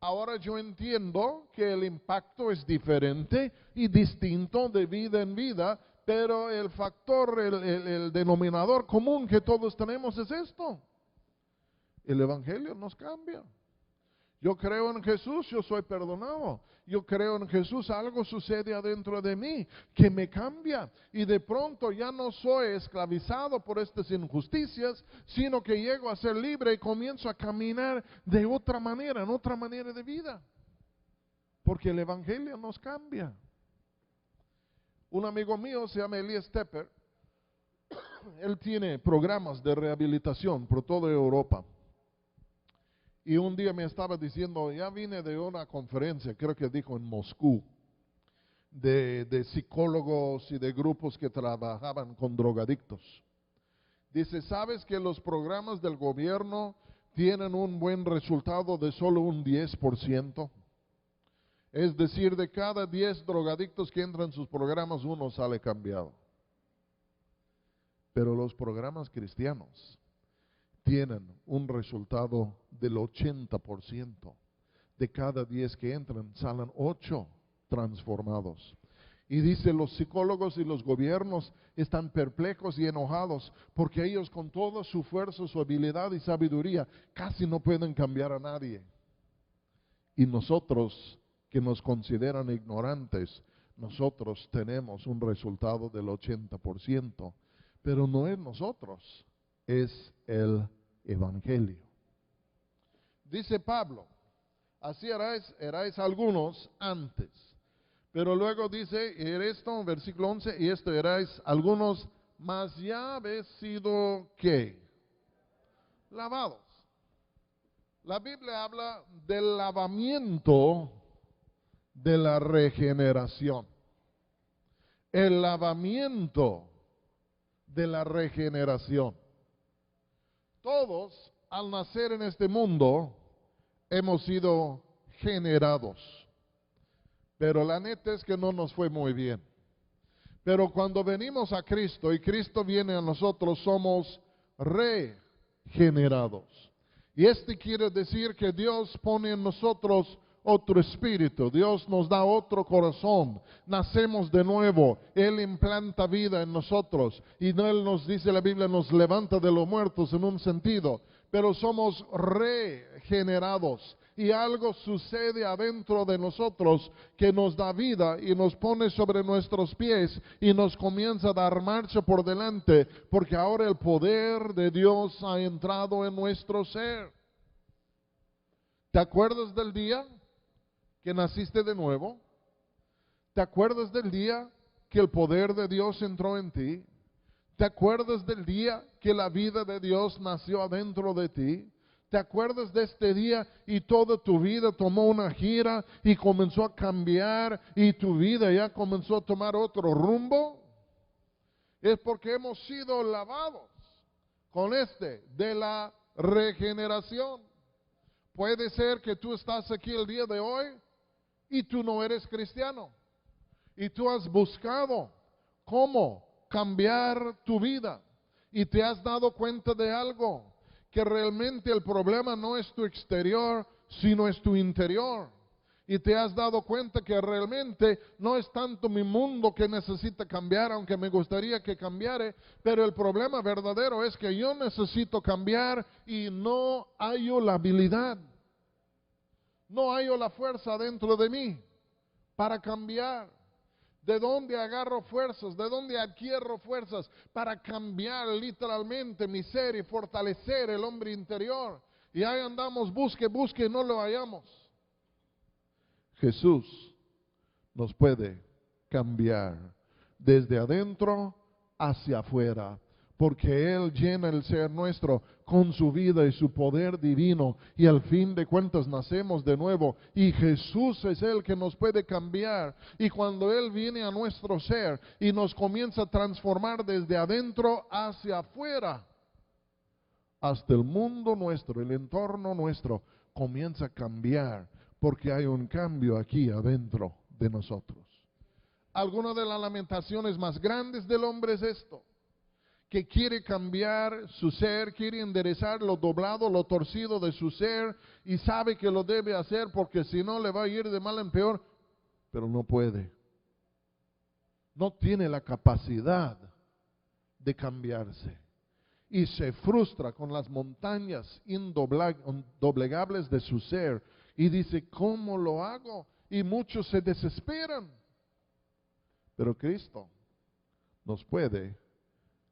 Ahora yo entiendo que el impacto es diferente y distinto de vida en vida, pero el factor, el denominador común que todos tenemos es esto. El Evangelio nos cambia. Yo creo en Jesús, yo soy perdonado. Yo creo en Jesús, algo sucede adentro de mí que me cambia. Y de pronto ya no soy esclavizado por estas injusticias, sino que llego a ser libre y comienzo a caminar de otra manera, en otra manera de vida. Porque el Evangelio nos cambia. Un amigo mío se llama Elias Tepper. Él tiene programas de rehabilitación por toda Europa. Y un día me estaba diciendo, ya vine de una conferencia, creo que dijo en Moscú, de psicólogos y de grupos que trabajaban con drogadictos. Dice, ¿sabes que los programas del gobierno tienen un buen resultado de solo un 10%? Es decir, de cada 10 drogadictos que entran en sus programas, uno sale cambiado. Pero los programas cristianos tienen un resultado del 80%. De cada 10 que entran, salen 8 transformados. Y dice, los psicólogos y los gobiernos están perplejos y enojados porque ellos con toda su fuerza, su habilidad y sabiduría casi no pueden cambiar a nadie. Y nosotros que nos consideran ignorantes, nosotros tenemos un resultado del 80%, pero no es nosotros, es el Evangelio. Dice Pablo, así erais algunos antes. Pero luego dice, esto, versículo 11, y esto erais algunos, mas ya habéis sido, ¿qué? Lavados. La Biblia habla del lavamiento de la regeneración. El lavamiento de la regeneración. Todos, al nacer en este mundo, hemos sido generados. Pero la neta es que no nos fue muy bien. Pero cuando venimos a Cristo y Cristo viene a nosotros, somos regenerados. Y quiere decir que Dios pone en nosotros otro espíritu, Dios nos da otro corazón, nacemos de nuevo, Él implanta vida en nosotros y Él nos dice la Biblia, nos levanta de los muertos en un sentido, pero somos regenerados. Y algo sucede adentro de nosotros que nos da vida y nos pone sobre nuestros pies y nos comienza a dar marcha por delante, porque ahora el poder de Dios ha entrado en nuestro ser. ¿Te acuerdas del día que naciste de nuevo? ¿Te acuerdas del día que el poder de Dios entró en ti? ¿Te acuerdas del día que la vida de Dios nació adentro de ti? ¿Te acuerdas de este día y toda tu vida tomó una gira y comenzó a cambiar y tu vida ya comenzó a tomar otro rumbo? Es porque hemos sido lavados con de la regeneración. Puede ser que tú estás aquí el día de hoy y tú no eres cristiano y tú has buscado cómo cambiar tu vida y te has dado cuenta de algo, que realmente el problema no es tu exterior, sino es tu interior. Y te has dado cuenta que realmente no es tanto mi mundo que necesita cambiar, aunque me gustaría que cambiare, pero el problema verdadero es que yo necesito cambiar y no hallo la habilidad, no hallo la fuerza dentro de mí para cambiar. ¿De dónde agarro fuerzas? ¿De dónde adquiero fuerzas para cambiar literalmente mi ser y fortalecer el hombre interior? Y ahí andamos, busque y no lo hallamos. Jesús nos puede cambiar desde adentro hacia afuera, porque Él llena el ser nuestro con su vida y su poder divino, y al fin de cuentas nacemos de nuevo, y Jesús es el que nos puede cambiar, y cuando Él viene a nuestro ser y nos comienza a transformar desde adentro hacia afuera, hasta el mundo nuestro, el entorno nuestro, comienza a cambiar, porque hay un cambio aquí adentro de nosotros. Alguna de las lamentaciones más grandes del hombre es esto, que quiere cambiar su ser, quiere enderezar lo doblado, lo torcido de su ser y sabe que lo debe hacer porque si no le va a ir de mal en peor, pero no puede. No tiene la capacidad de cambiarse y se frustra con las montañas indoblegables de su ser y dice, ¿cómo lo hago? Y muchos se desesperan. Pero Cristo nos puede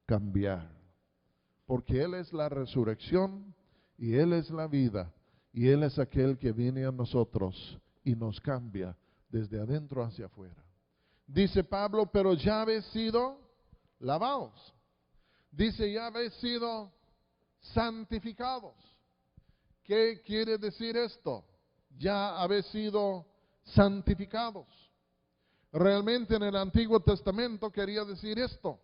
cambiar, porque Él es la resurrección y Él es la vida y Él es aquel que viene a nosotros y nos cambia desde adentro hacia afuera. Dice Pablo, pero ya habéis sido lavados. Dice, ya habéis sido santificados. ¿Qué quiere decir esto? Ya habéis sido santificados. Realmente en el Antiguo Testamento quería decir esto,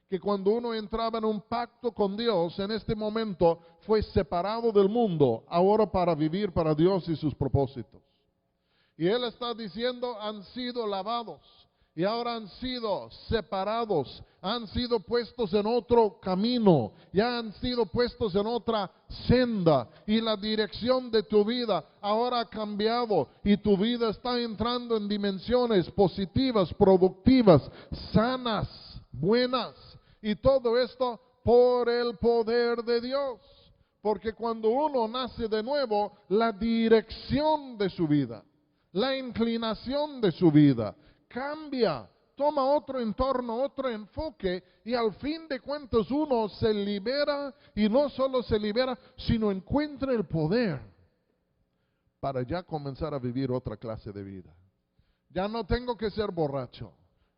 que cuando uno entraba en un pacto con Dios, en este momento fue separado del mundo, ahora para vivir para Dios y sus propósitos. Y Él está diciendo, han sido lavados. y ahora han sido separados, han sido puestos en otro camino, ya han sido puestos en otra senda y la dirección de tu vida ahora ha cambiado y tu vida está entrando en dimensiones positivas, productivas, sanas, buenas y todo esto por el poder de Dios. Porque cuando uno nace de nuevo, la dirección de su vida, la inclinación de su vida cambia, toma otro entorno, otro enfoque y al fin de cuentas uno se libera y no solo se libera, sino encuentra el poder para ya comenzar a vivir otra clase de vida. Ya no tengo que ser borracho,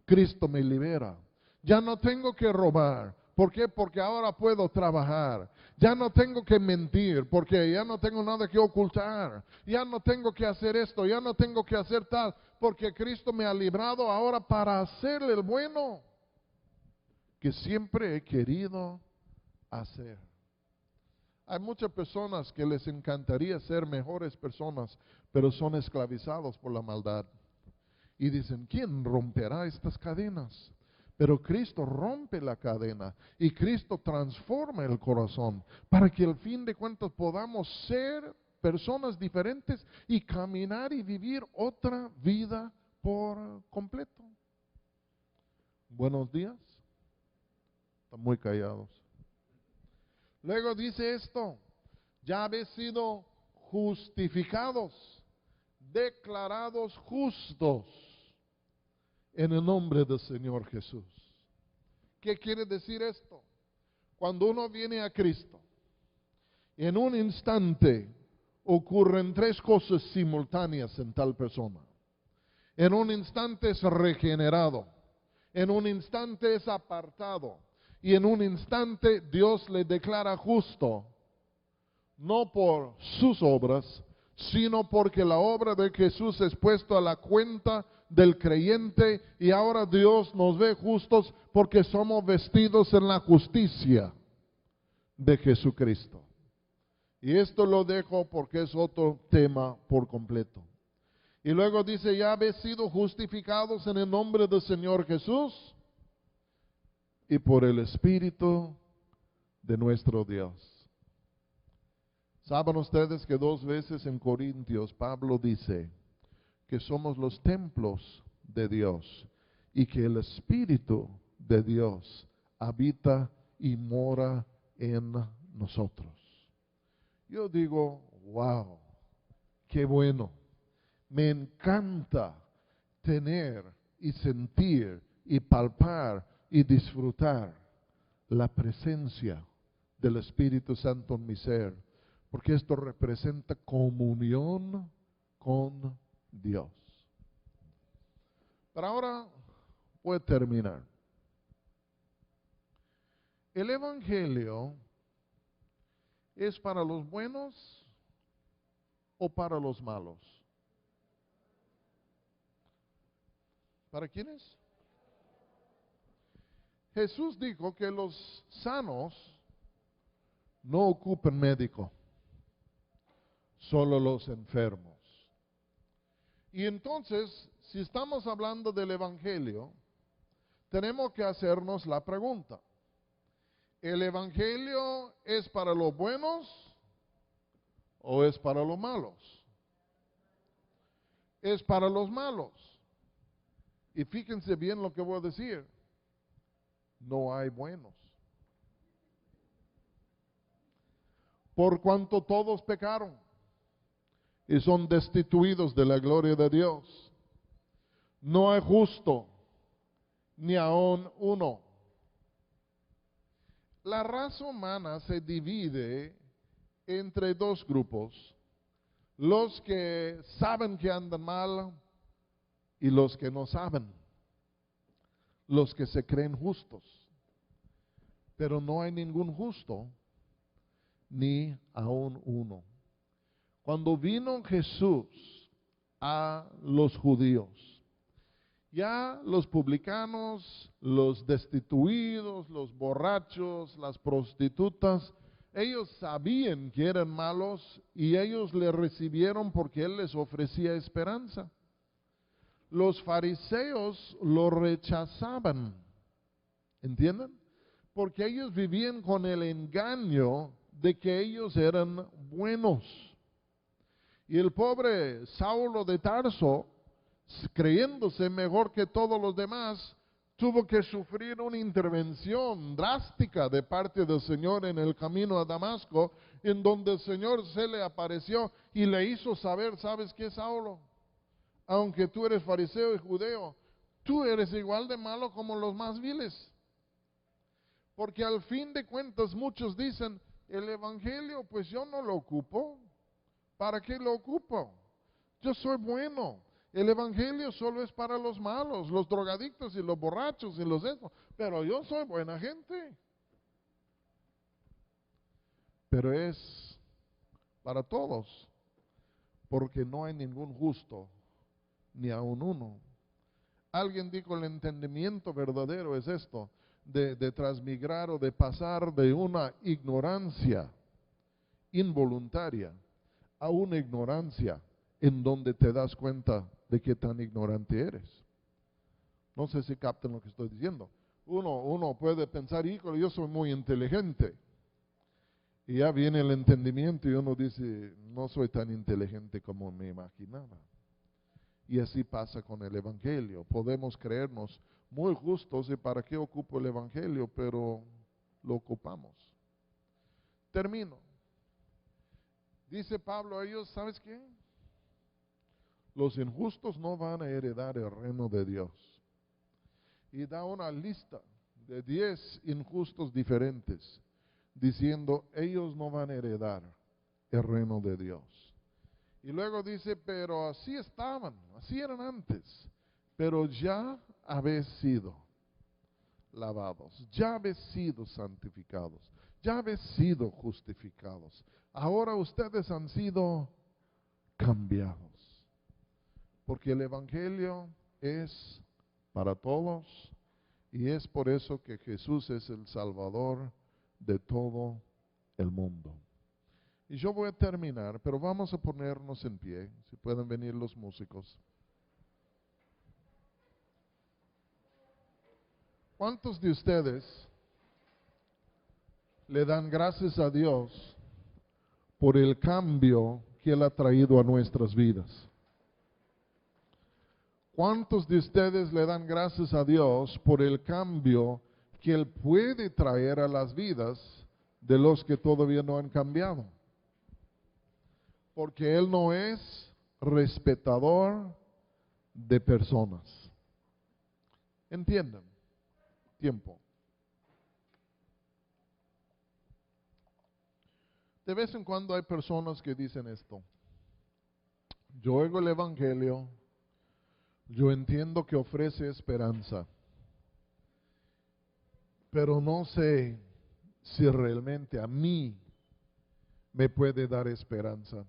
Cristo me libera. Ya no tengo que robar. ¿Por qué? Porque ahora puedo trabajar. Ya no tengo que mentir, porque ya no tengo nada que ocultar. Ya no tengo que hacer esto, ya no tengo que hacer tal, porque Cristo me ha librado ahora para hacerle el bueno que siempre he querido hacer. Hay muchas personas que les encantaría ser mejores personas, pero son esclavizados por la maldad. Y dicen, ¿quién romperá estas cadenas? Pero Cristo rompe la cadena y Cristo transforma el corazón para que al fin de cuentas podamos ser personas diferentes y caminar y vivir otra vida por completo. Buenos días. Están muy callados. Luego dice esto, ya habéis sido justificados, declarados justos en el nombre del Señor Jesús. ¿Qué quiere decir esto? Cuando uno viene a Cristo, en un instante ocurren tres cosas simultáneas en tal persona. En un instante es regenerado, en un instante es apartado y en un instante Dios le declara justo, no por sus obras, sino porque la obra de Jesús es puesta a la cuenta del creyente y ahora Dios nos ve justos porque somos vestidos en la justicia de Jesucristo. Y esto lo dejo porque es otro tema por completo. Y luego dice, ya habéis sido justificados en el nombre del Señor Jesús y por el Espíritu de nuestro Dios. ¿Saben ustedes que 2 veces en Corintios Pablo dice que somos los templos de Dios y que el Espíritu de Dios habita y mora en nosotros? Yo digo, wow, qué bueno. Me encanta tener y sentir y palpar y disfrutar la presencia del Espíritu Santo en mi ser, porque esto representa comunión con Dios. Pero ahora voy a terminar. El Evangelio es para los buenos o para los malos. ¿Para quiénes? Jesús dijo que los sanos no ocupan médico, solo los enfermos. Y entonces, si estamos hablando del Evangelio, tenemos que hacernos la pregunta: ¿el Evangelio es para los buenos o es para los malos? Es para los malos. Y fíjense bien lo que voy a decir. No hay buenos. Por cuanto todos pecaron y son destituidos de la gloria de Dios. No hay justo, ni aun uno. La raza humana se divide entre 2 grupos: los que saben que andan mal y los que no saben, los que se creen justos. Pero no hay ningún justo, ni aun uno. Cuando vino Jesús a los judíos, ya los publicanos, los destituidos, los borrachos, las prostitutas, ellos sabían que eran malos y ellos le recibieron porque Él les ofrecía esperanza. Los fariseos lo rechazaban. ¿Entienden? Porque ellos vivían con el engaño de que ellos eran buenos. Y el pobre Saulo de Tarso, creyéndose mejor que todos los demás, tuvo que sufrir una intervención drástica de parte del Señor en el camino a Damasco, en donde el Señor se le apareció y le hizo saber, ¿sabes qué, Saulo? Aunque tú eres fariseo y judeo, tú eres igual de malo como los más viles. Porque al fin de cuentas muchos dicen, el evangelio pues yo no lo ocupo. ¿Para qué lo ocupo? Yo soy bueno. El evangelio solo es para los malos, los drogadictos y los borrachos y los eso. Pero yo soy buena gente. Pero es para todos, porque no hay ningún justo, ni aun uno. Alguien dijo, el entendimiento verdadero es esto, de transmigrar o de pasar de una ignorancia involuntaria a una ignorancia en donde te das cuenta de qué tan ignorante eres. No sé si captan lo que estoy diciendo. Uno puede pensar, híjole, yo soy muy inteligente. Y ya viene el entendimiento y uno dice, no soy tan inteligente como me imaginaba. Y así pasa con el evangelio. Podemos creernos muy justos y para qué ocupo el evangelio, pero lo ocupamos. Termino. Dice Pablo a ellos, ¿sabes qué? Los injustos no van a heredar el reino de Dios. Y da una lista de 10 injustos diferentes, diciendo, ellos no van a heredar el reino de Dios. Y luego dice, pero así estaban, así eran antes, pero ya habéis sido lavados, ya habéis sido santificados, ya habéis sido justificados. Ahora ustedes han sido cambiados. Porque el evangelio es para todos y es por eso que Jesús es el Salvador de todo el mundo. Y yo voy a terminar, pero vamos a ponernos en pie, si pueden venir los músicos. ¿Cuántos de ustedes le dan gracias a Dios por el cambio que Él ha traído a nuestras vidas? ¿Cuántos de ustedes le dan gracias a Dios por el cambio que Él puede traer a las vidas de los que todavía no han cambiado? Porque Él no es respetador de personas. ¿Entienden? Tiempo. De vez en cuando hay personas que dicen esto. Yo oigo el evangelio, yo entiendo que ofrece esperanza, pero no sé si realmente a mí me puede dar esperanza,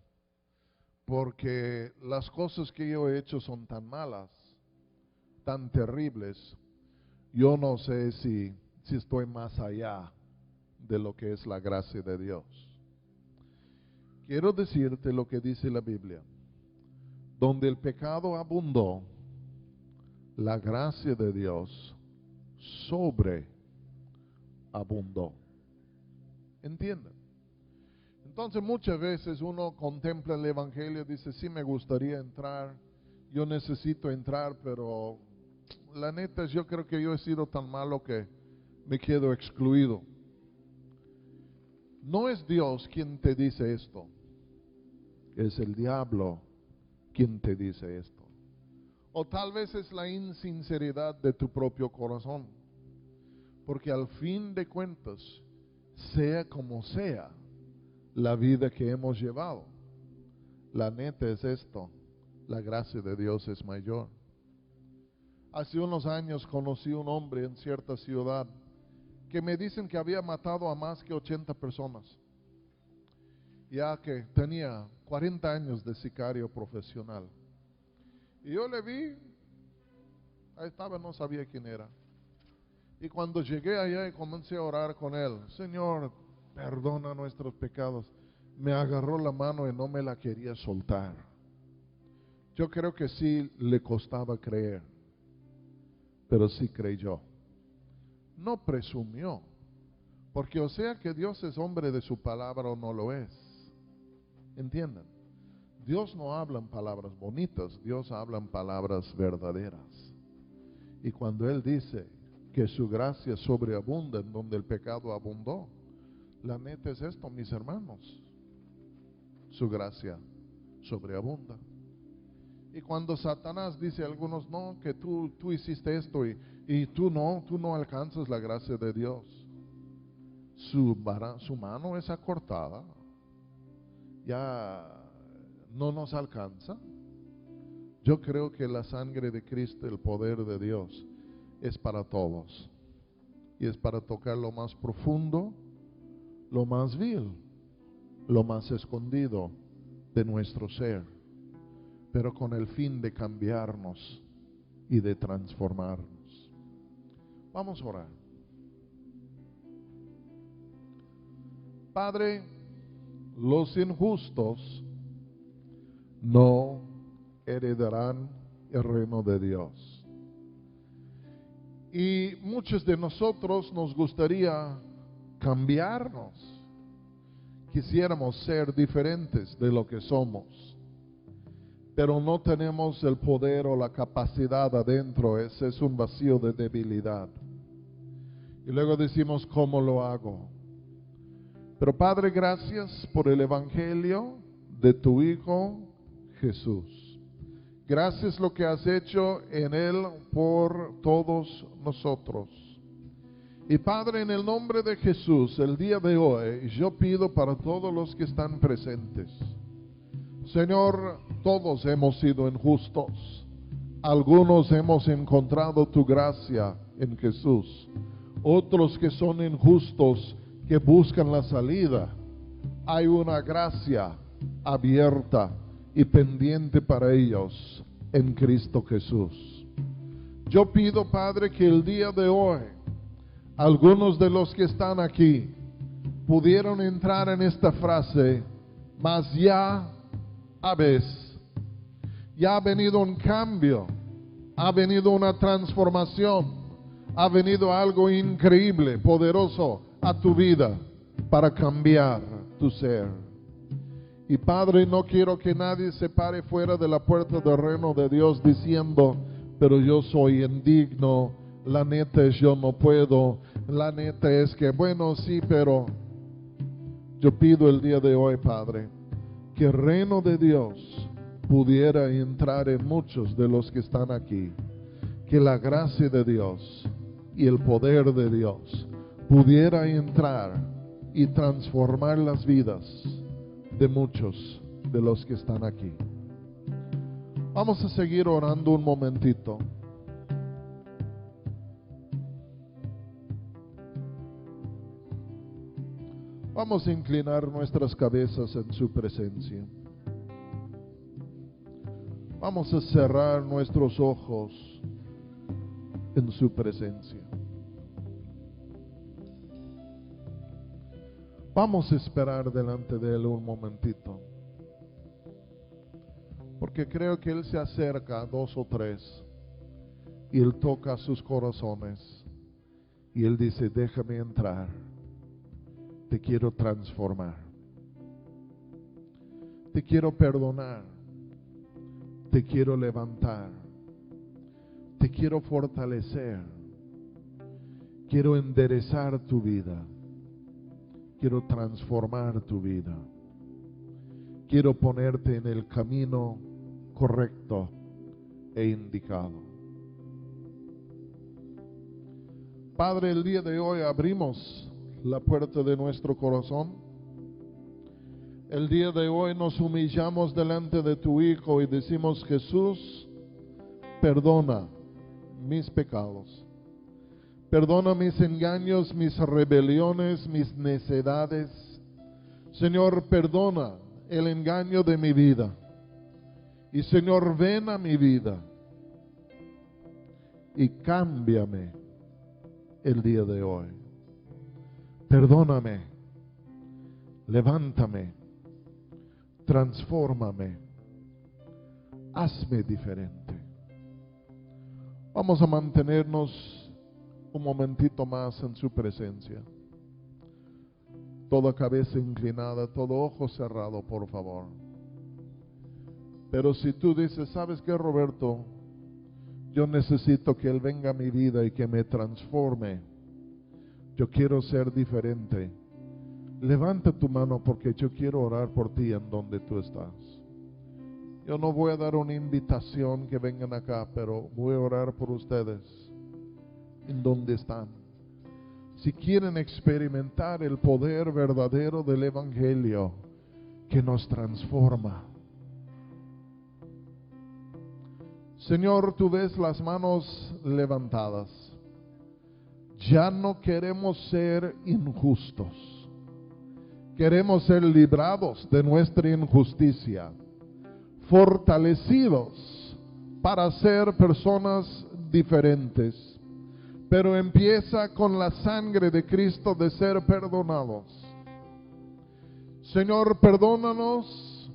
porque las cosas que yo he hecho son tan malas, tan terribles, yo no sé si estoy más allá de lo que es la gracia de Dios. Quiero decirte lo que dice la Biblia. Donde el pecado abundó, la gracia de Dios sobreabundó. ¿Entienden? Entonces muchas veces uno contempla el evangelio y dice, sí me gustaría entrar, yo necesito entrar, pero la neta yo creo que yo he sido tan malo que me quedo excluido. No es Dios quien te dice esto, es el diablo quien te dice esto. O tal vez es la insinceridad de tu propio corazón. Porque al fin de cuentas, sea como sea la vida que hemos llevado, la neta es esto, la gracia de Dios es mayor. Hace unos años conocí un hombre en cierta ciudad que me dicen que había matado a más que 80 personas. Ya que tenía 40 años de sicario profesional. Y yo le vi, ahí estaba, no sabía quién era. Y cuando llegué allá y comencé a orar con él, Señor, perdona nuestros pecados, me agarró la mano y no me la quería soltar. Yo creo que sí le costaba creer, pero sí creyó. No presumió, porque o sea que Dios es hombre de su palabra o no lo es. ¿Entienden? Dios no habla en palabras bonitas, Dios habla en palabras verdaderas. Y cuando Él dice que su gracia sobreabunda en donde el pecado abundó, la neta es esto, mis hermanos. Su gracia sobreabunda. Y cuando Satanás dice a algunos, no, que tú hiciste esto y tú no alcanzas la gracia de Dios. Su mano es acortada, ya no nos alcanza. Yo creo que la sangre de Cristo, el poder de Dios, es para todos. Y es para tocar lo más profundo, lo más vil, lo más escondido de nuestro ser, pero con el fin de cambiarnos y de transformarnos. Vamos a orar. Padre, los injustos no heredarán el reino de Dios. Y muchos de nosotros nos gustaría cambiarnos. Quisiéramos ser diferentes de lo que somos, pero no tenemos el poder o la capacidad adentro. Ese es un vacío de debilidad. Y luego decimos, ¿cómo lo hago? Pero Padre, gracias por el Evangelio de tu Hijo Jesús. Gracias lo que has hecho en Él por todos nosotros. Y Padre, en el nombre de Jesús, el día de hoy, yo pido para todos los que están presentes. Señor, todos hemos sido injustos. Algunos hemos encontrado tu gracia en Jesús. Otros que son injustos, que buscan la salida. Hay una gracia abierta y pendiente para ellos en Cristo Jesús. Yo pido, Padre, que el día de hoy algunos de los que están aquí pudieron entrar en esta frase, mas ya habéis. Ya ha venido un cambio, ha venido una transformación, ha venido algo increíble, poderoso a tu vida para cambiar tu ser. Y Padre, no quiero que nadie se pare fuera de la puerta del reino de Dios diciendo, pero yo soy indigno, la neta es yo no puedo, la neta es que bueno sí, pero yo pido el día de hoy, Padre, que el reino de Dios pudiera entrar en muchos de los que están aquí, que la gracia de Dios y el poder de Dios pudiera entrar y transformar las vidas de muchos de los que están aquí. Vamos a seguir orando un momentito. Vamos a inclinar nuestras cabezas en su presencia. Vamos a cerrar nuestros ojos en su presencia. Vamos a esperar delante de Él un momentito, porque creo que Él se acerca a 2 o 3 y Él toca sus corazones y Él dice, déjame entrar, te quiero transformar, te quiero perdonar, te quiero levantar, te quiero fortalecer, quiero enderezar tu vida. Quiero transformar tu vida. Quiero ponerte en el camino correcto e indicado. Padre, el día de hoy abrimos la puerta de nuestro corazón. El día de hoy nos humillamos delante de tu Hijo y decimos, Jesús, perdona mis pecados. Perdona mis engaños, mis rebeliones, mis necedades. Señor, perdona el engaño de mi vida. Y Señor, ven a mi vida y cámbiame el día de hoy. Perdóname, levántame, transfórmame, hazme diferente. Vamos a mantenernos un momentito más en su presencia. Toda cabeza inclinada, todo ojo cerrado, por favor. Pero si tú dices, ¿sabes qué, Roberto? Yo necesito que Él venga a mi vida y que me transforme. Yo quiero ser diferente. Levanta tu mano porque yo quiero orar por ti en donde tú estás. Yo no voy a dar una invitación que vengan acá, pero voy a orar por ustedes en donde están. Si quieren experimentar el poder verdadero del Evangelio que nos transforma. Señor, tú ves las manos levantadas. Ya no queremos ser injustos. Queremos ser librados de nuestra injusticia, fortalecidos para ser personas diferentes. Pero empieza con la sangre de Cristo de ser perdonados. Señor, perdónanos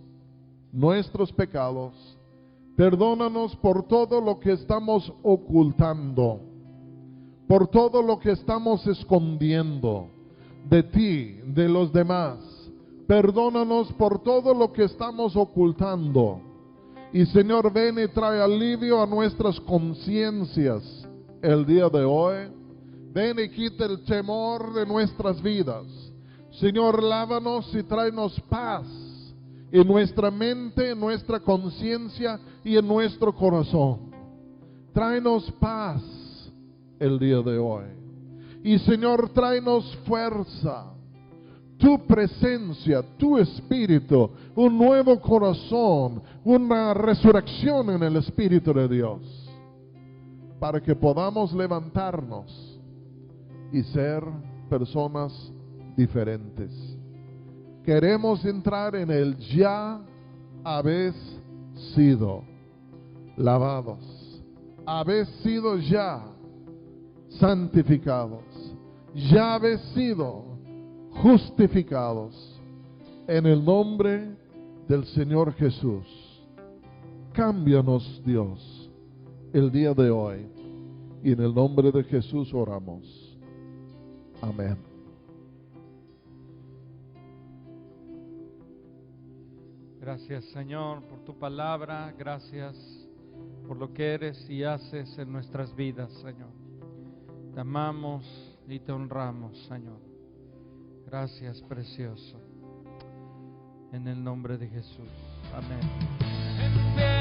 nuestros pecados. Perdónanos por todo lo que estamos ocultando, por todo lo que estamos escondiendo de ti, de los demás. Perdónanos por todo lo que estamos ocultando. Y Señor, ven y trae alivio a nuestras conciencias el día de hoy. Ven y quita el temor de nuestras vidas. Señor, lávanos y tráenos paz en nuestra mente, en nuestra conciencia y en nuestro corazón. Tráenos paz el día de hoy. Y Señor, tráenos fuerza, tu presencia, tu espíritu, un nuevo corazón, una resurrección en el Espíritu de Dios, para que podamos levantarnos y ser personas diferentes. Queremos entrar en el ya habéis sido lavados, habéis sido ya santificados, ya habéis sido justificados en el nombre del Señor Jesús. Cámbianos, Dios, el día de hoy, y en el nombre de Jesús oramos. Amén. Gracias, Señor, por tu palabra. Gracias por lo que eres y haces en nuestras vidas, Señor. Te amamos y te honramos, Señor. Gracias, precioso. En el nombre de Jesús. Amén.